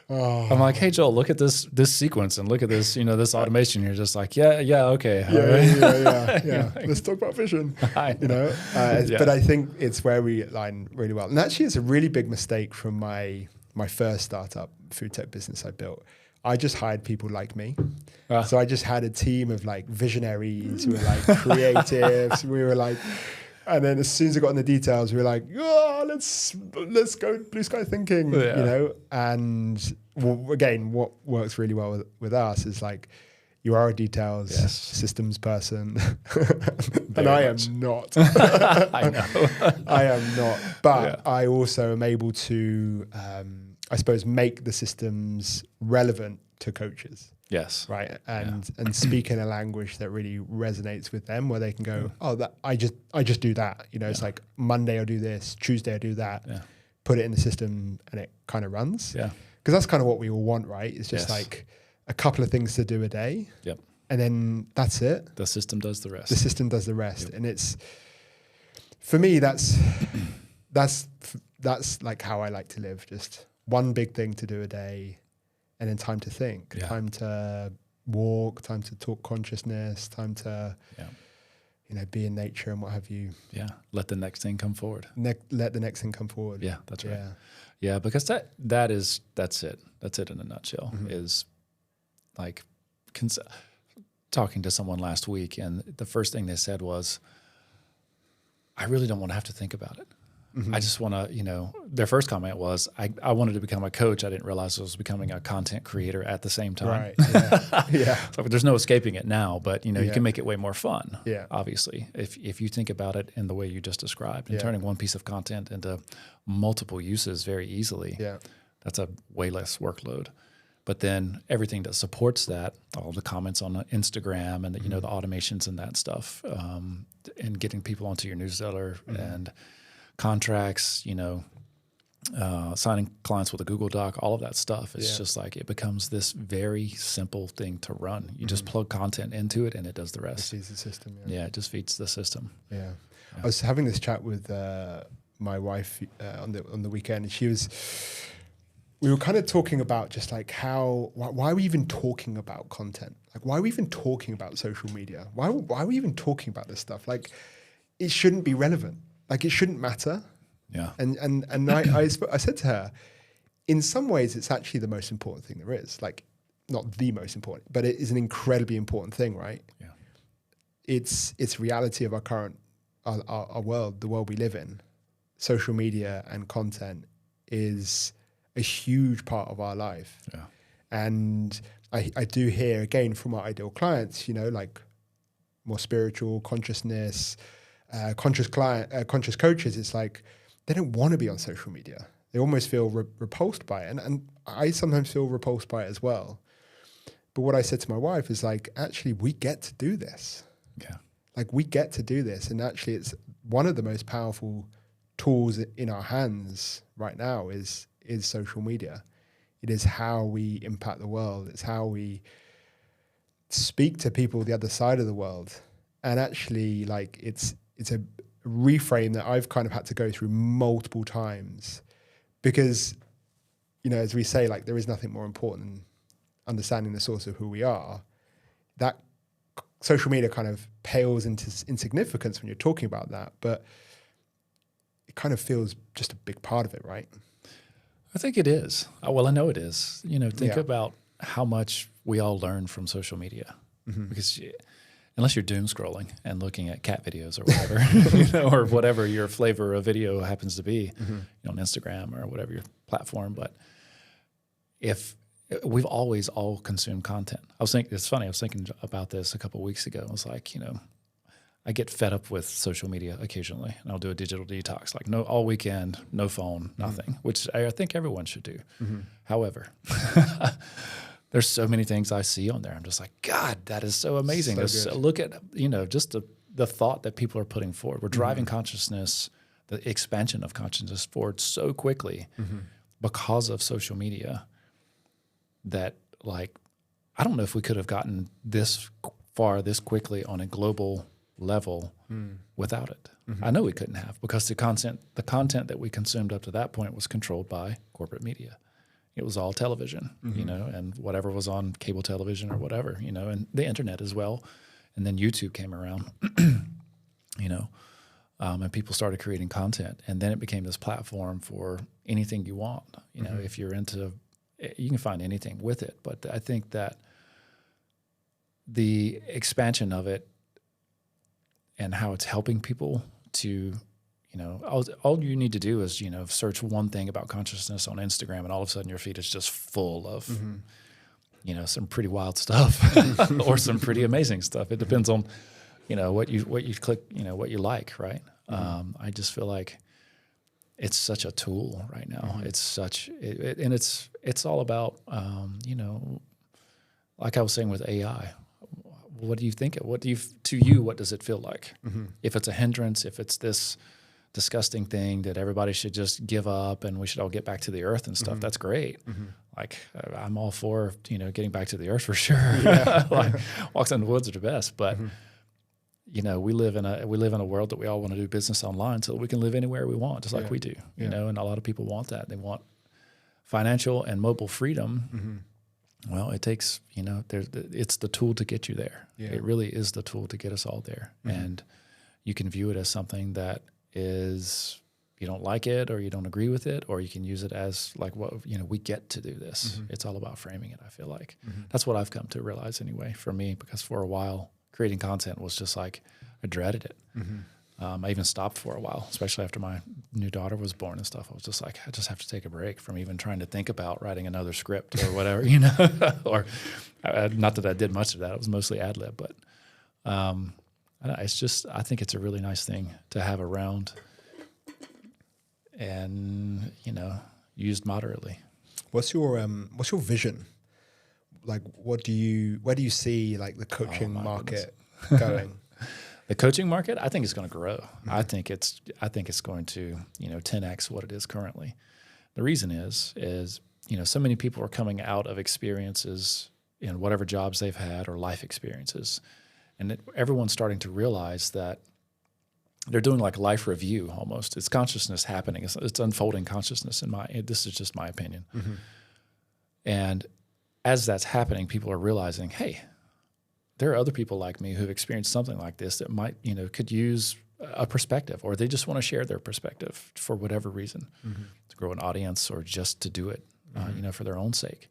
oh. I'm like, hey Joel, look at this sequence and look at this, this automation. You're just like, okay. Yeah. Let's talk about vision. But I think it's where we align really well. And actually, it's a really big mistake from my first startup food tech business I built. I just hired people like me. So I just had a team of like visionaries who were like creatives. We were like, And then as soon as I got in the details, we were like, oh, let's go blue sky thinking, you know. And again, what works really well with us is like, you are a details systems person, and I am not. I know. I am not. But I also am able to, I suppose, make the systems relevant to coaches. Yes. Right. And speak in a language that really resonates with them, where they can go, oh, that I just do that. You know, it's like Monday I'll do this, Tuesday I'll do that, put it in the system, and it kind of runs. Yeah. Because that's kind of what we all want, right? It's just like a couple of things to do a day. Yep. And then that's it. The system does the rest. The system does the rest. Yep. And it's, for me, that's like how I like to live. Just one big thing to do a day, and then time to think, time to walk, time to talk consciousness, time to, you know, be in nature and what have you. Yeah. Let the next thing come forward. Let the next thing come forward. Yeah, that's right. Yeah, because that's it. That's it in a nutshell. Is like talking to someone last week, and the first thing they said was, I really don't want to have to think about it. I just want to, you know, their first comment was, I wanted to become a coach. I didn't realize I was becoming a content creator at the same time. Right. Yeah. So there's no escaping it now, but you know, you can make it way more fun. Yeah. Obviously, if you think about it in the way you just described, and turning one piece of content into multiple uses very easily, that's a way less workload. But then everything that supports that, all the comments on Instagram and you know, the automations and that stuff, and getting people onto your newsletter and contracts, you know, signing clients with a Google Doc, all of that stuff. It's just like, it becomes this very simple thing to run. You just plug content into it and it does the rest. It feeds the system. Yeah, it just feeds the system. Yeah. I was having this chat with my wife on the weekend, and we were kind of talking about just like why are we even talking about content? Like, why are we even talking about social media? Why are we even talking about this stuff? Like, it shouldn't be relevant. Like, it shouldn't matter. Yeah. And I said to her, in some ways, it's actually the most important thing there is. Like, not the most important, but it is an incredibly important thing, right? Yeah. It's reality of our current our world, the world we live in. Social media and content is a huge part of our life. Yeah. And I do hear, again, from our ideal clients, you know, like more spiritual consciousness, conscious coaches, it's like they don't want to be on social media. They almost feel repulsed by it. And I sometimes feel repulsed by it as well. But what I said to my wife is like, actually, we get to do this. Yeah. Like, we get to do this. And actually, it's one of the most powerful tools in our hands right now is social media. It is how we impact the world. It's how we speak to people the other side of the world. And actually, like, it's a reframe that I've kind of had to go through multiple times, because, you know, as we say, like, there is nothing more important than understanding the source of who we are. That social media kind of pales into insignificance when you're talking about that, but it kind of feels just a big part of it, right? I think it is. Well, I know it is. You know, think about how much we all learn from social media, because unless you're doom scrolling and looking at cat videos or whatever, you know, or whatever your flavor of video happens to be, you know, on Instagram or whatever your platform. But if we've always all consumed content. It's funny, I was thinking about this a couple of weeks ago. I was like, you know, I get fed up with social media occasionally, and I'll do a digital detox, like all weekend, no phone, nothing, which I think everyone should do. However, there's so many things I see on there. I'm just like, God, that is so amazing. So look at, you know, just the thought that people are putting forward. We're driving consciousness, the expansion of consciousness forward so quickly because of social media that, like, I don't know if we could have gotten this far this quickly on a global level without it. I know we couldn't have, because the content that we consumed up to that point was controlled by corporate media. It was all television, you know, and whatever was on cable television or whatever, you know, and the internet as well. And then YouTube came around, you know, and people started creating content, and then it became this platform for anything you want. You know, if you're into, you can find anything with it. But I think that the expansion of it and how it's helping people to, all you need to do is, search one thing about consciousness on Instagram, and all of a sudden your feed is just full of, some pretty wild stuff or some pretty amazing stuff. It depends on, what you click, what you like, right? I just feel like it's such a tool right now. It's and it's all about, like I was saying with AI. What do you think? What does it feel like? If it's a hindrance, if it's this disgusting thing that everybody should just give up and we should all get back to the earth and stuff, that's great. Like I'm all for, getting back to the earth for sure. Yeah. Like walks in the woods are the best, but we live in a world that we all want to do business online so that we can live anywhere we want, just like we do, and a lot of people want that. They want financial and mobile freedom. Well, it takes, it's the tool to get you there. Yeah. It really is the tool to get us all there. And you can view it as something that is, you don't like it or you don't agree with it, or you can use it as like, we get to do this. It's all about framing it, I feel like. That's what I've come to realize anyway for me, because for a while, creating content was just like, I dreaded it. I even stopped for a while, especially after my new daughter was born and stuff. I was just like, I just have to take a break from even trying to think about writing another script or whatever, or not that I did much of that. It was mostly ad lib, but it's just, I think it's a really nice thing to have around and, used moderately. What's your vision? Like, where do you see like the coaching market going? The coaching market, I think, is going to grow. I think it's going to 10x what it is currently. The reason is so many people are coming out of experiences in whatever jobs they've had or life experiences, and everyone's starting to realize that they're doing like life review almost. It's consciousness happening. It's unfolding consciousness. This is just my opinion. And as that's happening, people are realizing, hey, there are other people like me who've experienced something like this that might, could use a perspective, or they just want to share their perspective for whatever reason, to grow an audience or just to do it, for their own sake.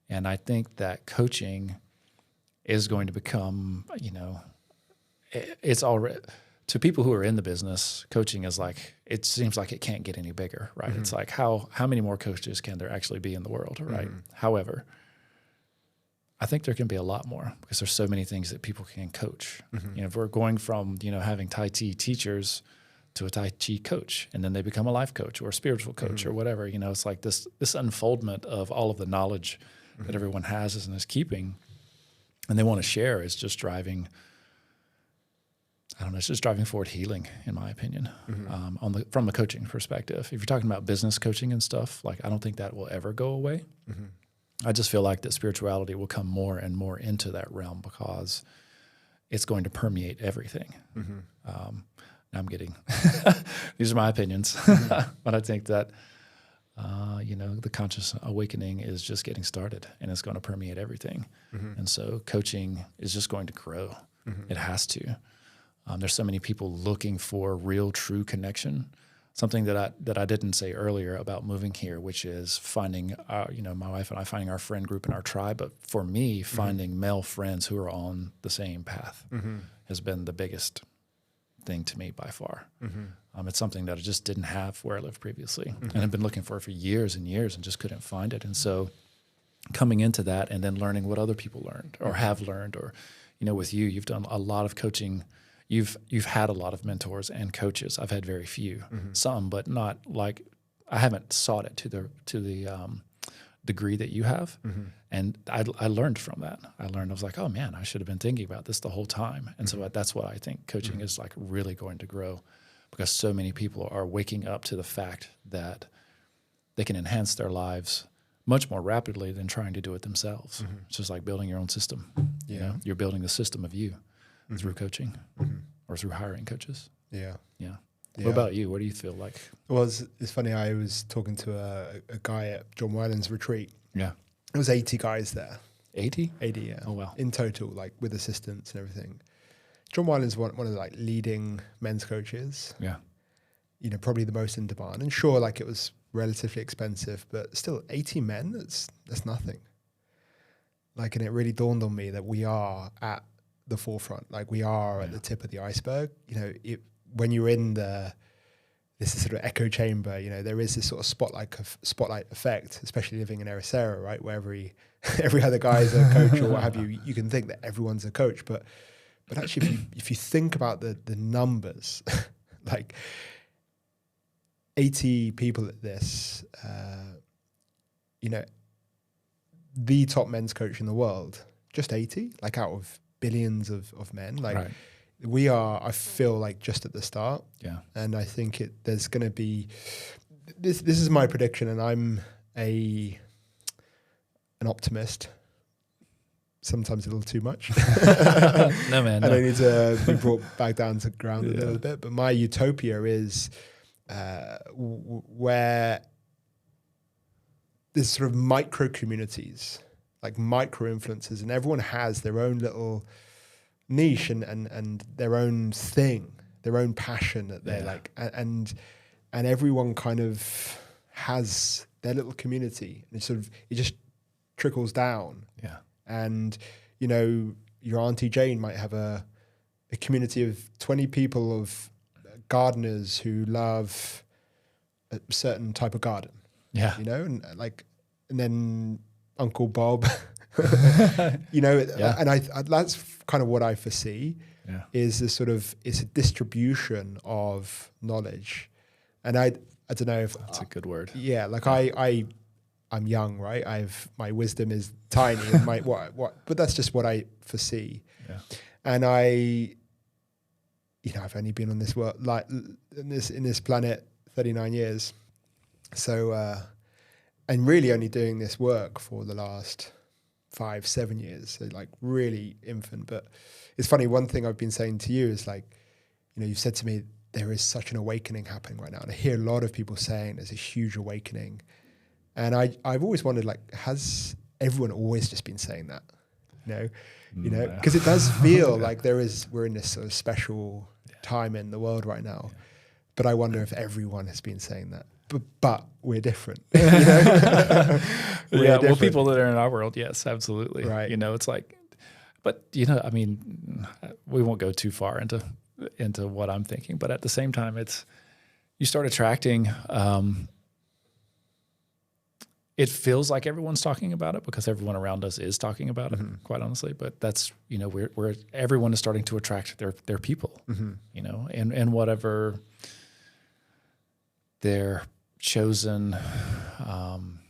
And I think that coaching is going to become, it's already, to people who are in the business, coaching is like, it seems like it can't get any bigger, right? It's like, how many more coaches can there actually be in the world, right? However, I think there can be a lot more, because there's so many things that people can coach. If we're going from, having Tai Chi teachers to a Tai Chi coach, and then they become a life coach or a spiritual coach or whatever, it's like this unfoldment of all of the knowledge that everyone has and is keeping, and they want to share, is just driving, it's just driving forward healing, in my opinion, from the coaching perspective. If you're talking about business coaching and stuff, like, I don't think that will ever go away. I just feel like that spirituality will come more and more into that realm, because it's going to permeate everything. Now I'm getting, these are my opinions, but I think that, the conscious awakening is just getting started, and it's going to permeate everything. And so coaching is just going to grow. It has to. There's so many people looking for real, true connection. Something that I didn't say earlier about moving here, which is finding, my wife and I finding our friend group and our tribe. But for me, finding male friends who are on the same path has been the biggest thing to me by far. It's something that I just didn't have where I lived previously, and I've been looking for years and years and just couldn't find it. And so coming into that and then learning what other people learned or have learned, or, with you've done a lot of coaching. You've had a lot of mentors and coaches. I've had very few, some, but not like, I haven't sought it to the degree that you have. And I learned from that. I was like, oh man, I should have been thinking about this the whole time. And so that's what I think coaching is like really going to grow, because so many people are waking up to the fact that they can enhance their lives much more rapidly than trying to do it themselves. It's just like building your own system. You're building the system of you through coaching or through hiring coaches. Yeah. What about you? What do you feel like? Well, it's funny. I was talking to a guy at John Wyland's retreat. Yeah. There was 80 guys there. 80? 80, yeah. Oh, wow. In total, like with assistants and everything. John Wyland's one of the like leading men's coaches. Yeah. Probably the most in demand. And sure, like it was relatively expensive, but still 80 men, that's nothing. Like, and it really dawned on me that we are at the forefront. Like, we are at the tip of the iceberg. when you're in this sort of echo chamber, you know, there is this sort of spotlight effect, especially living in Ericeira, right, where every other guy is a coach or what have you. You can think that everyone's a coach, but actually, if you think about the numbers, like 80 people at this, you know, the top men's coach in the world, just 80, like out of billions of men, like. Right. We are, I feel like, just at the start. Yeah. And I think there's going to be, this is my prediction, and I'm an optimist, sometimes a little too much. No, man. No. And I need to be brought back down to ground a little bit. But my utopia is where there's sort of micro communities, like micro influencers, and everyone has their own little niche and their own thing, their own passion that they're like, and everyone kind of has their little community, and it just trickles down. Yeah. And you know, your Auntie Jane might have a community of 20 people of gardeners who love a certain type of garden. Yeah. You know, and then Uncle Bob. You know, and I that's kind of what I foresee. Is this sort of, it's a distribution of knowledge, and I don't know if that's a good word. Yeah, like I'm young, right? My wisdom is tiny, and my but that's just what I foresee. Yeah, and I've only been on this world, like in this planet 39 years, so and really only doing this work for the last 5-7 years, so like really infant. But it's funny, one thing I've been saying to you is, like, you know, you've said to me there is such an awakening happening right now, and I hear a lot of people saying there's a huge awakening, and I've always wondered, like, has everyone always just been saying that? You know, because it does feel like we're in this sort of special time in the world right now, but I wonder if everyone has been saying that. But we're different. You know? Well, people that are in our world, yes, absolutely. Right. You know, it's like, but you know, I mean, we won't go too far into what I'm thinking, but at the same time, you start attracting. It feels like everyone's talking about it because everyone around us is talking about it, quite honestly. But that's, you know, we're everyone is starting to attract their people, you know, and whatever their chosen, kind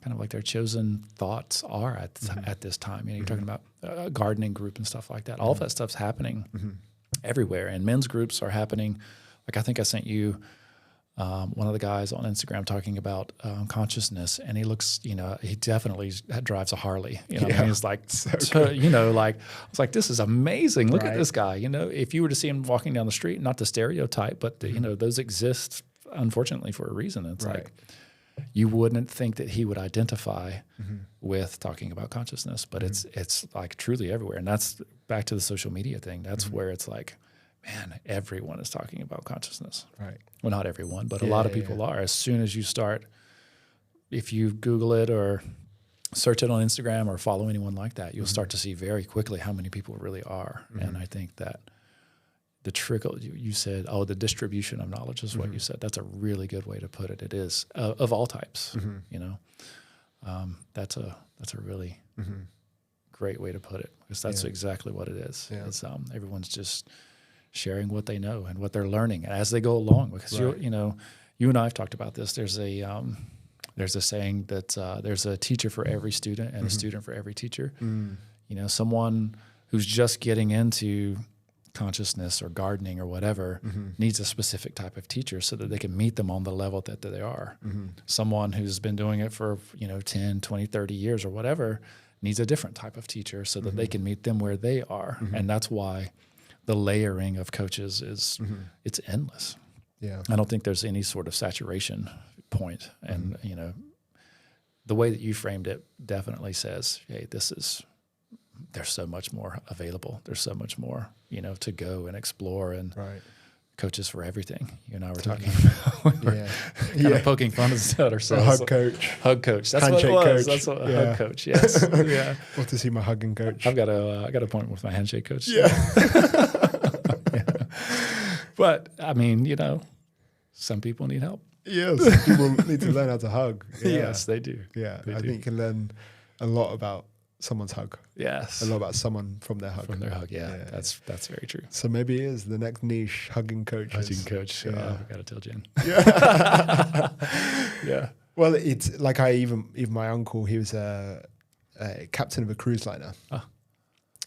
of like their chosen thoughts are at this time. You know, you're talking about a gardening group and stuff like that. All of that stuff's happening everywhere, and men's groups are happening. Like, I think I sent you one of the guys on Instagram talking about consciousness, and he looks, you know, he definitely drives a Harley. You know, and he's like, you know, like, I was like, this is amazing. Look at this guy. You know, if you were to see him walking down the street, not to stereotype, but you know, those exist, unfortunately, for a reason. It's like, you wouldn't think that he would identify with talking about consciousness, but it's like truly everywhere. And that's back to the social media thing. That's where it's like, man, everyone is talking about consciousness. Right. Well, not everyone, but a lot of people are. As soon as you start, if you Google it or search it on Instagram or follow anyone like that, you'll start to see very quickly how many people really are. And I think that the trickle, you said, the distribution of knowledge is what you said. That's a really good way to put it. It is, of all types, you know. That's a really great way to put it, because that's exactly what it is. Yeah. It's, everyone's just sharing what they know and what they're learning as they go along. Because you know, you and I have talked about this. There's a saying that there's a teacher for every student and a student for every teacher. You know, someone who's just getting into consciousness or gardening or whatever needs a specific type of teacher so that they can meet them on the level that they are. Someone who's been doing it for, you know, 10, 20, 30 years or whatever needs a different type of teacher so that they can meet them where they are. And that's why the layering of coaches is it's endless. Yeah. I don't think there's any sort of saturation point. And, you know, the way that you framed it definitely says, hey, there's so much more available. There's so much more, you know, to go and explore, and coaches for everything. You and I were talking about. Kind of poking fun at ourselves. A hug coach. Hug coach. That's handshake what it was. Coach. That's what a hug coach. Yes. Yeah. Want to see my hugging coach? I got an appointment with my handshake coach. Yeah. But I mean, some people need help. Yes, people need to learn how to hug. Yeah. Yes, they do. Yeah, They I do. think you can learn a lot about someone's hug, Yes. a lot about someone from their hug. From their hug. Yeah, that's very true. So maybe it is the next niche, hugging coaches. Hugging coach. Yeah. I got to tell Jen. Yeah. Yeah. Well, it's like even my uncle, he was a captain of a cruise liner. Oh.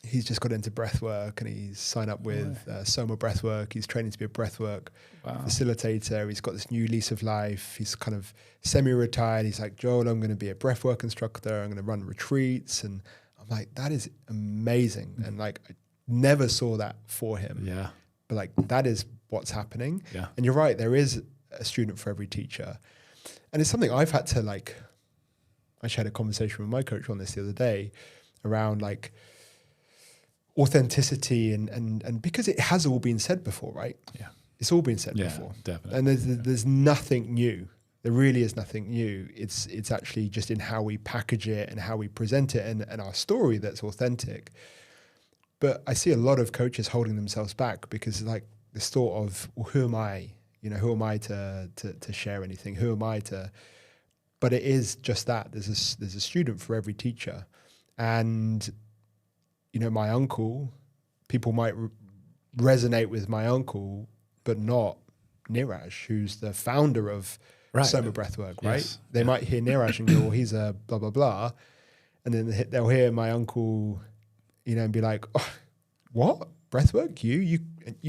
He's just got into breathwork and he's signed up with Soma Breathwork. He's training to be a breathwork facilitator. He's got this new lease of life. He's kind of semi-retired. He's like, Joel, I'm going to be a breathwork instructor. I'm going to run retreats. And I'm like, that is amazing. Mm-hmm. And like, I never saw that for him. Yeah. But like, that is what's happening. Yeah. And you're right. There is a student for every teacher. And it's something I've had to like, I actually had a conversation with my coach on this the other day around like authenticity and because it has all been said before, right? Yeah. It's all been said before. Definitely. And there's nothing new. There really is nothing new. It's actually just in how we package it and how we present it and our story that's authentic. But I see a lot of coaches holding themselves back because like this thought of, well, who am I? Who am I to share anything? Who am I to? But it is just that. There's a student for every teacher. And, my uncle, people might resonate with my uncle, but not Niraj, who's the founder of Soma Breathwork, right? Yes. They might hear Niraj and go, well, he's a blah, blah, blah. And then they'll hear my uncle, and be like, oh, what? Breathwork? You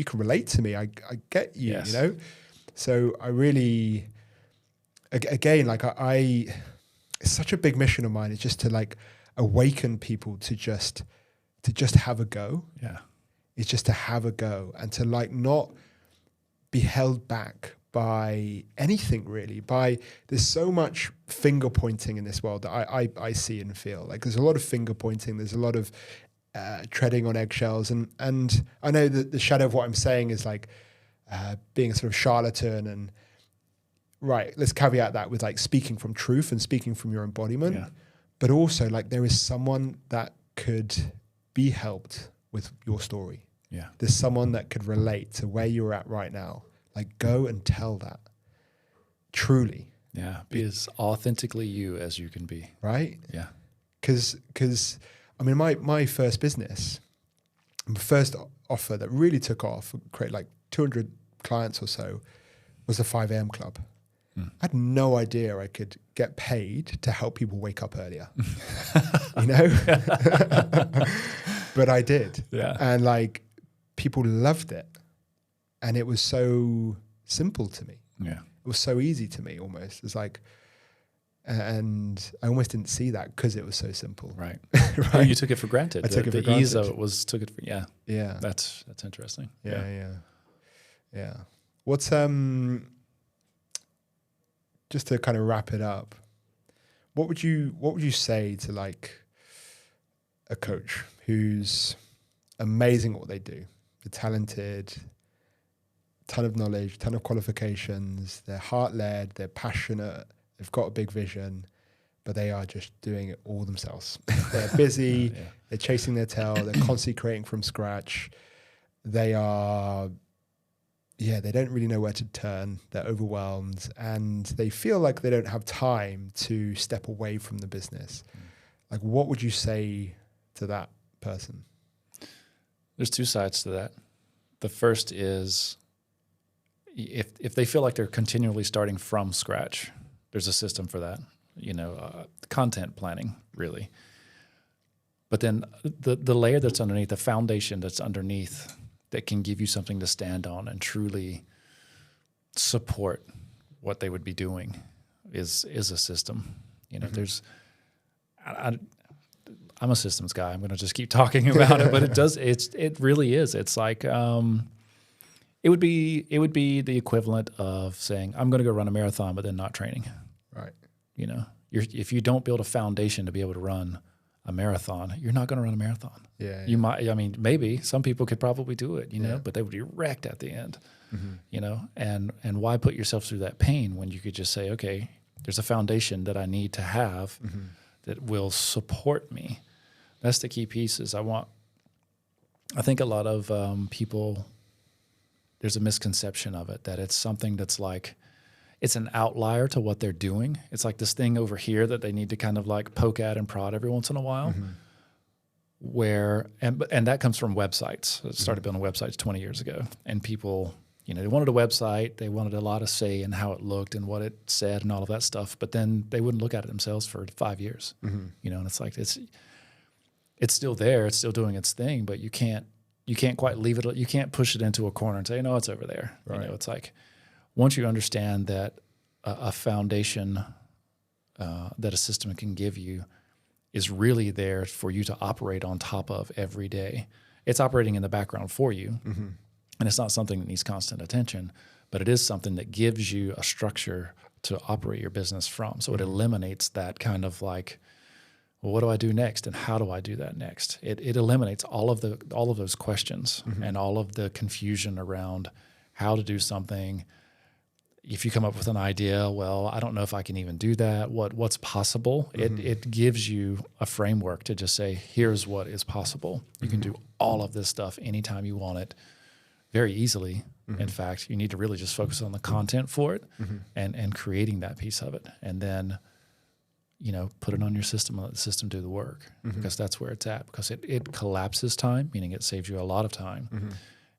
can relate to me. I get you, Yes. So I really, again, like it's such a big mission of mine. It's just to like awaken people to just have a go. Yeah. It's just to have a go and to like not be held back by anything really. There's so much finger pointing in this world that I see and feel. Like there's a lot of finger pointing. There's a lot of treading on eggshells. And I know that the shadow of what I'm saying is like being a sort of charlatan and right. Let's caveat that with like speaking from truth and speaking from your embodiment. Yeah. But also like there is someone that could be helped with your story. Yeah. There's someone that could relate to where you're at right now. Like go and tell that truly. Yeah. Be as authentically you as you can be. Right. Yeah. Cause I mean, my first business, my first offer that really took off, create like 200 clients or so, was the 5 a.m. club. I had no idea I could get paid to help people wake up earlier, but I did. Yeah. And like people loved it. And it was so simple to me. Yeah. It was so easy to me almost. It's like, and I almost didn't see that because it was so simple. Right. Right? Well, you took it for granted. I took it for the ease granted. of it took it for, yeah. Yeah. That's interesting. Yeah. What's, just to kind of wrap it up, what would you say to like a coach who's amazing at what they do? They're talented, ton of knowledge, ton of qualifications, they're heart-led, they're passionate, they've got a big vision, but they are just doing it all themselves. They're busy, they're chasing their tail, they're constantly creating from scratch. They are, they don't really know where to turn. They're overwhelmed and they feel like they don't have time to step away from the business. Like, what would you say to that person? There's two sides to that. The first is if they feel like they're continually starting from scratch, there's a system for that, content planning, really. But then the layer that's underneath, the foundation that's underneath that can give you something to stand on and truly support what they would be doing is a system. There's, I'm a systems guy. I'm going to just keep talking about it, but it really is. It's like, it would be the equivalent of saying, I'm going to go run a marathon, but then not training. Right. If you don't build a foundation to be able to run a marathon, you're not going to run a marathon. Yeah. You might, maybe some people could probably do it, but they would be wrecked at the end, and why put yourself through that pain when you could just say, okay, there's a foundation that I need to have that will support me. That's the key piece is I think a lot of people there's a misconception of it, that it's something that's like, it's an outlier to what they're doing. It's like this thing over here that they need to kind of like poke at and prod every once in a while. And that comes from websites. It started building websites 20 years ago, and people, they wanted a website, they wanted a lot of say in how it looked and what it said and all of that stuff, but then they wouldn't look at it themselves for 5 years. And it's like, it's still there, it's still doing its thing, but you can't quite leave it, you can't push it into a corner and say, no, it's over there. Right. It's like, once you understand that a foundation that a system can give you is really there for you to operate on top of every day. It's operating in the background for you, and it's not something that needs constant attention, but it is something that gives you a structure to operate your business from. So it eliminates that kind of like, well, what do I do next, and how do I do that next? It eliminates all of those questions and all of the confusion around how to do something. If you come up with an idea, well, I don't know if I can even do that. What's possible? It gives you a framework to just say, here's what is possible. You can do all of this stuff anytime you want it, very easily. In fact, you need to really just focus on the content for it and creating that piece of it. And then, put it on your system and let the system do the work, because that's where it's at. Because it collapses time, meaning it saves you a lot of time.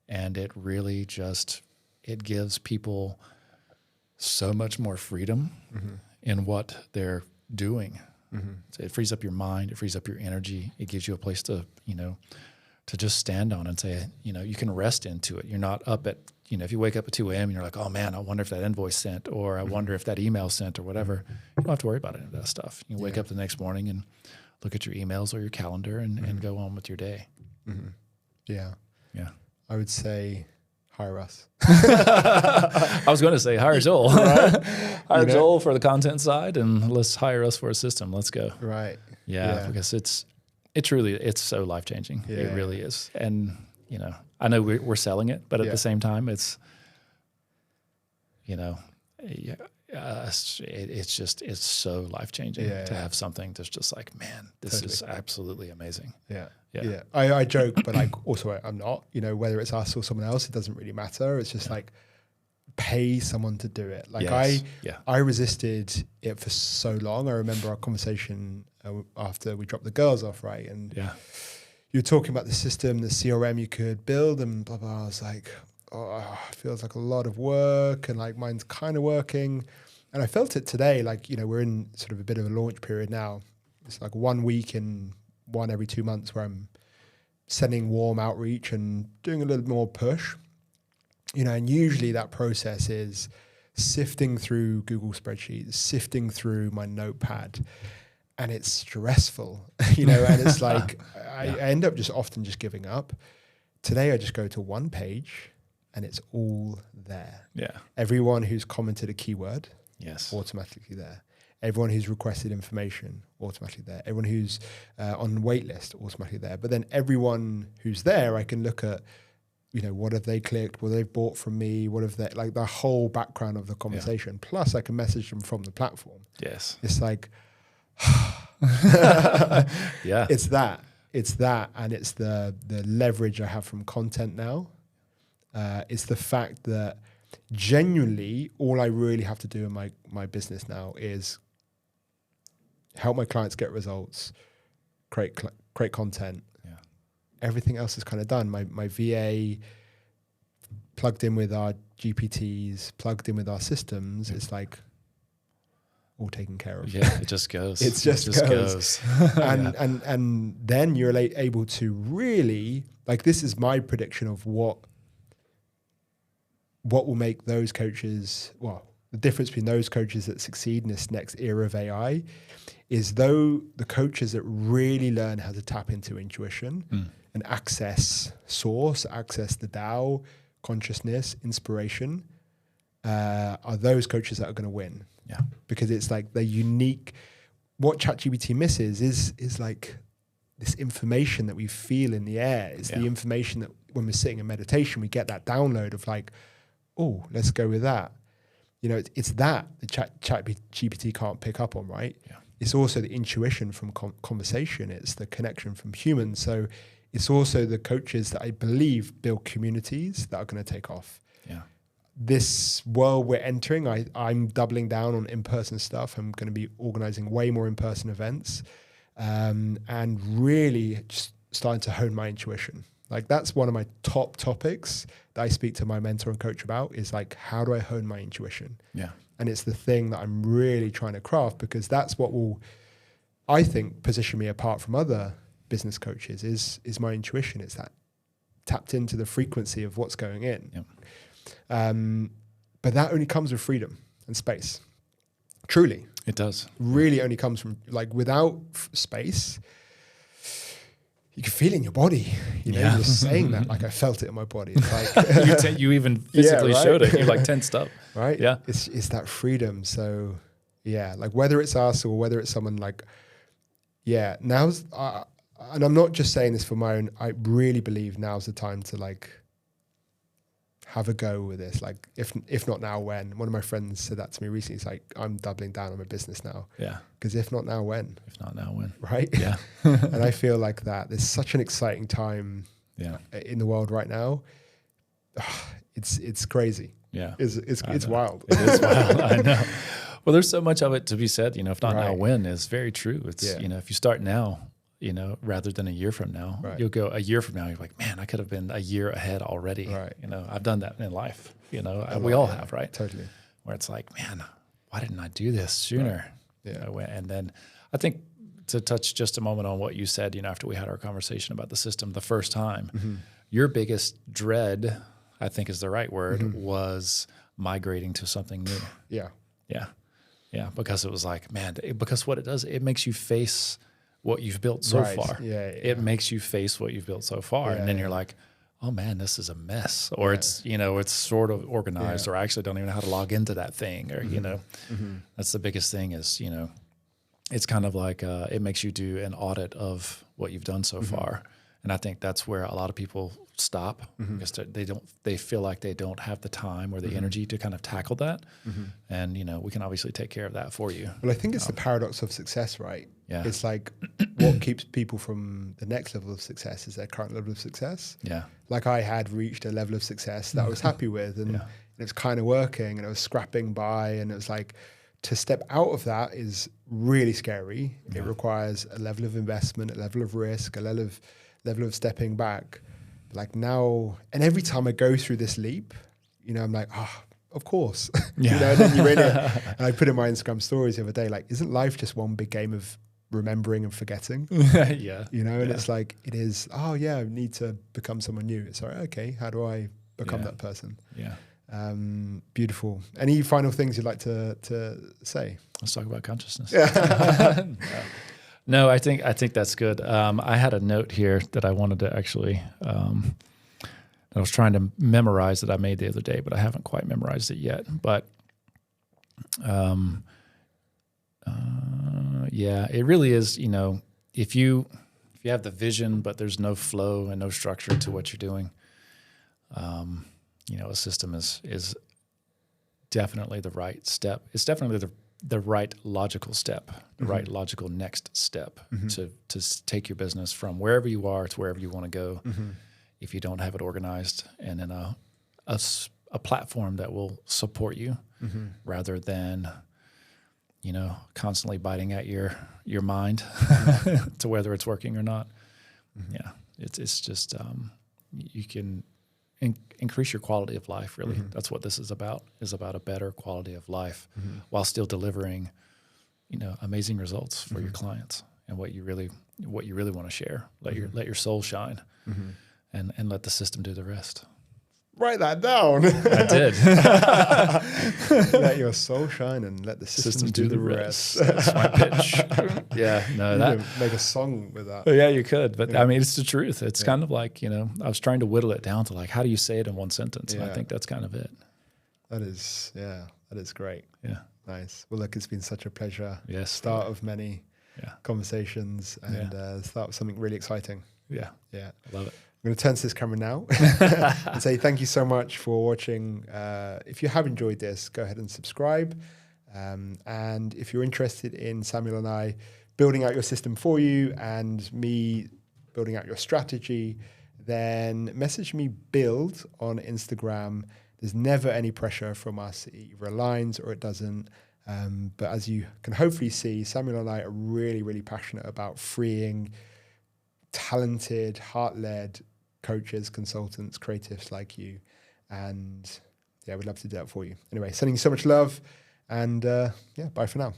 And it really just, it gives people so much more freedom in what they're doing. So it frees up your mind, it frees up your energy. It gives you a place to, to just stand on and say, you can rest into it. You're not up at, if you wake up at 2 a.m. and you're like, oh man, I wonder if that invoice sent, or I wonder if that email sent, or whatever. You don't have to worry about any of that stuff. You wake up the next morning and look at your emails or your calendar and go on with your day. Yeah. I would say, hire us. I was going to say hire Joel. Right? Hire Joel for the content side, and let's hire us for a system. Let's go. Right. Yeah. Because it's so life-changing. Yeah. It really is. And, I know we're selling it, but at the same time, it's, it's so life-changing to have something that's just like, man, this is absolutely amazing. Yeah. I joke, but also I'm not, whether it's us or someone else, it doesn't really matter. It's just like, pay someone to do it. Like I resisted it for so long. I remember our conversation after we dropped the girls off, right? And you were talking about the system, the CRM you could build and blah, blah. I was like, it feels like a lot of work, and like mine's kind of working. And I felt it today, like, we're in sort of a bit of a launch period now. It's like 1 week and one every 2 months where I'm sending warm outreach and doing a little more push, and usually that process is sifting through Google spreadsheets, sifting through my notepad, and it's stressful, and it's like, I end up often just giving up. Today I just go to one page and it's all there. Yeah. Everyone who's commented a keyword, automatically there. Everyone who's requested information, automatically there. Everyone who's on wait list, automatically there. But then everyone who's there, I can look at, what have they clicked? What they've bought from me? What have they, like the whole background of the conversation. Plus I can message them from the platform. Yes. It's like, yeah, it's that, and it's the leverage I have from content now. It's the fact that genuinely all I really have to do in my business now is help my clients get results, create content. Yeah. Everything else is kind of done. My VA plugged in with our GPTs, plugged in with our systems. It's like all taken care of. Yeah, it just goes. It just goes. And then you're able to really, like, this is my prediction of what will make those coaches, the difference between those coaches that succeed in this next era of AI is the coaches that really learn how to tap into intuition and access source, access the Tao, consciousness, inspiration, are those coaches that are going to win. Yeah. Because it's like the unique, what ChatGPT misses is like this information that we feel in the air. It's the information that when we're sitting in meditation, we get that download of like, oh, let's go with that. It's that the ChatGPT can't pick up on, right? Yeah. It's also the intuition from conversation. It's the connection from humans. So it's also the coaches that I believe build communities that are going to take off. Yeah. This world we're entering, I'm doubling down on in-person stuff. I'm going to be organizing way more in-person events, and really just starting to hone my intuition. Like that's one of my top topics that I speak to my mentor and coach about, is like, how do I hone my intuition? Yeah. And it's the thing that I'm really trying to craft, because that's what will, I think, position me apart from other business coaches is my intuition. It's that tapped into the frequency of what's going in. Yep. But that only comes with freedom and space. Truly. It does. Really only comes from, like, without space, you can feel it in your body. You know, you're just saying that, like, I felt it in my body. It's like you even physically showed it. You're like tensed up. Right? Yeah. It's that freedom. So yeah, like whether it's us or whether it's someone like, yeah, now's, and I'm not just saying this for my own, I really believe now's the time to like have a go with this. Like if not now, when? One of my friends said that to me recently. It's like, I'm doubling down on my business now. Yeah. Because if not now, when? If not now, when? Right? Yeah. And I feel like that there's such an exciting time in the world right now. It's crazy. Yeah. It's wild. It is wild. I know. Well, there's so much of it to be said, you know, if not now, when is very true. It's, you know, if you start now, you know, rather than a year from now, you'll go a year from now. You're like, man, I could have been a year ahead already. Right. You know, I've done that in life, you know, we all have, right? Totally. Where it's like, man, why didn't I do this sooner? Right. Yeah. You know, and then I think to touch just a moment on what you said, you know, after we had our conversation about the system the first time, your biggest dread, I think is the right word, was migrating to something new. Yeah. Yeah. Yeah. Because it was like, man, because what it does, it makes you face what you've built so far. Yeah. It makes you face what you've built so far. And then you're like, oh man, this is a mess. Or it's, you know, it's sort of organized, or I actually don't even know how to log into that thing. Or, you know, that's the biggest thing is, you know, it's kind of like it makes you do an audit of what you've done so far. And I think that's where a lot of people stop because they feel like they don't have the time or the energy to kind of tackle that. And, you know, we can obviously take care of that for you. Well, I think it's the paradox of success, right? Yeah. It's like what keeps people from the next level of success is their current level of success. Yeah. Like I had reached a level of success that I was happy with, and it was kind of working, and I was scrapping by, and it was like, to step out of that is really scary. It requires a level of investment, a level of risk, a level of stepping back. Like now, and every time I go through this leap, you know, I'm like, of course. You know, and then you really, and I put in my Instagram stories the other day, like, isn't life just one big game of remembering and forgetting? You know, and it's like, it is, I need to become someone new. It's like, okay, how do I become that person? Yeah. Beautiful. Any final things you'd like to say? Let's talk about consciousness. No, I think that's good. I had a note here that I wanted to actually, I was trying to memorize that I made the other day, but I haven't quite memorized it yet. But it really is, you know, if you have the vision, but there's no flow and no structure to what you're doing, you know, a system is definitely the right step. It's definitely the right logical step, the right logical next step to take your business from wherever you are to wherever you want to go. If you don't have it organized and in a platform that will support you rather than, you know, constantly biting at your mind to whether it's working or not. Yeah, it's just you can increase your quality of life, really. That's what this is about a better quality of life while still delivering, you know, amazing results for your clients and what you really want to share. Let your soul shine and let the system do the rest. Write that down. I did. Let your soul shine and let the system do the rest. That's my pitch. Yeah, no, you make a song with that. Yeah, you could, but I mean, it's the truth. It's kind of like, you know, I was trying to whittle it down to like, how do you say it in one sentence? And I think that's kind of it. That is great. Yeah. Nice. Well, look, it's been such a pleasure. Yes. Start of many conversations and start with something really exciting. Yeah. Yeah. I love it. I'm going to turn to this camera now and say thank you so much for watching. If you have enjoyed this, go ahead and subscribe. And if you're interested in Samuel and I building out your system for you and me building out your strategy, then message me build on Instagram There's never any pressure from us. It either aligns or it doesn't. But as you can hopefully see, Samuel and I are really, really passionate about freeing talented, heart-led coaches, consultants, creatives like you. And yeah, we'd love to do that for you. Anyway, sending you so much love, and bye for now.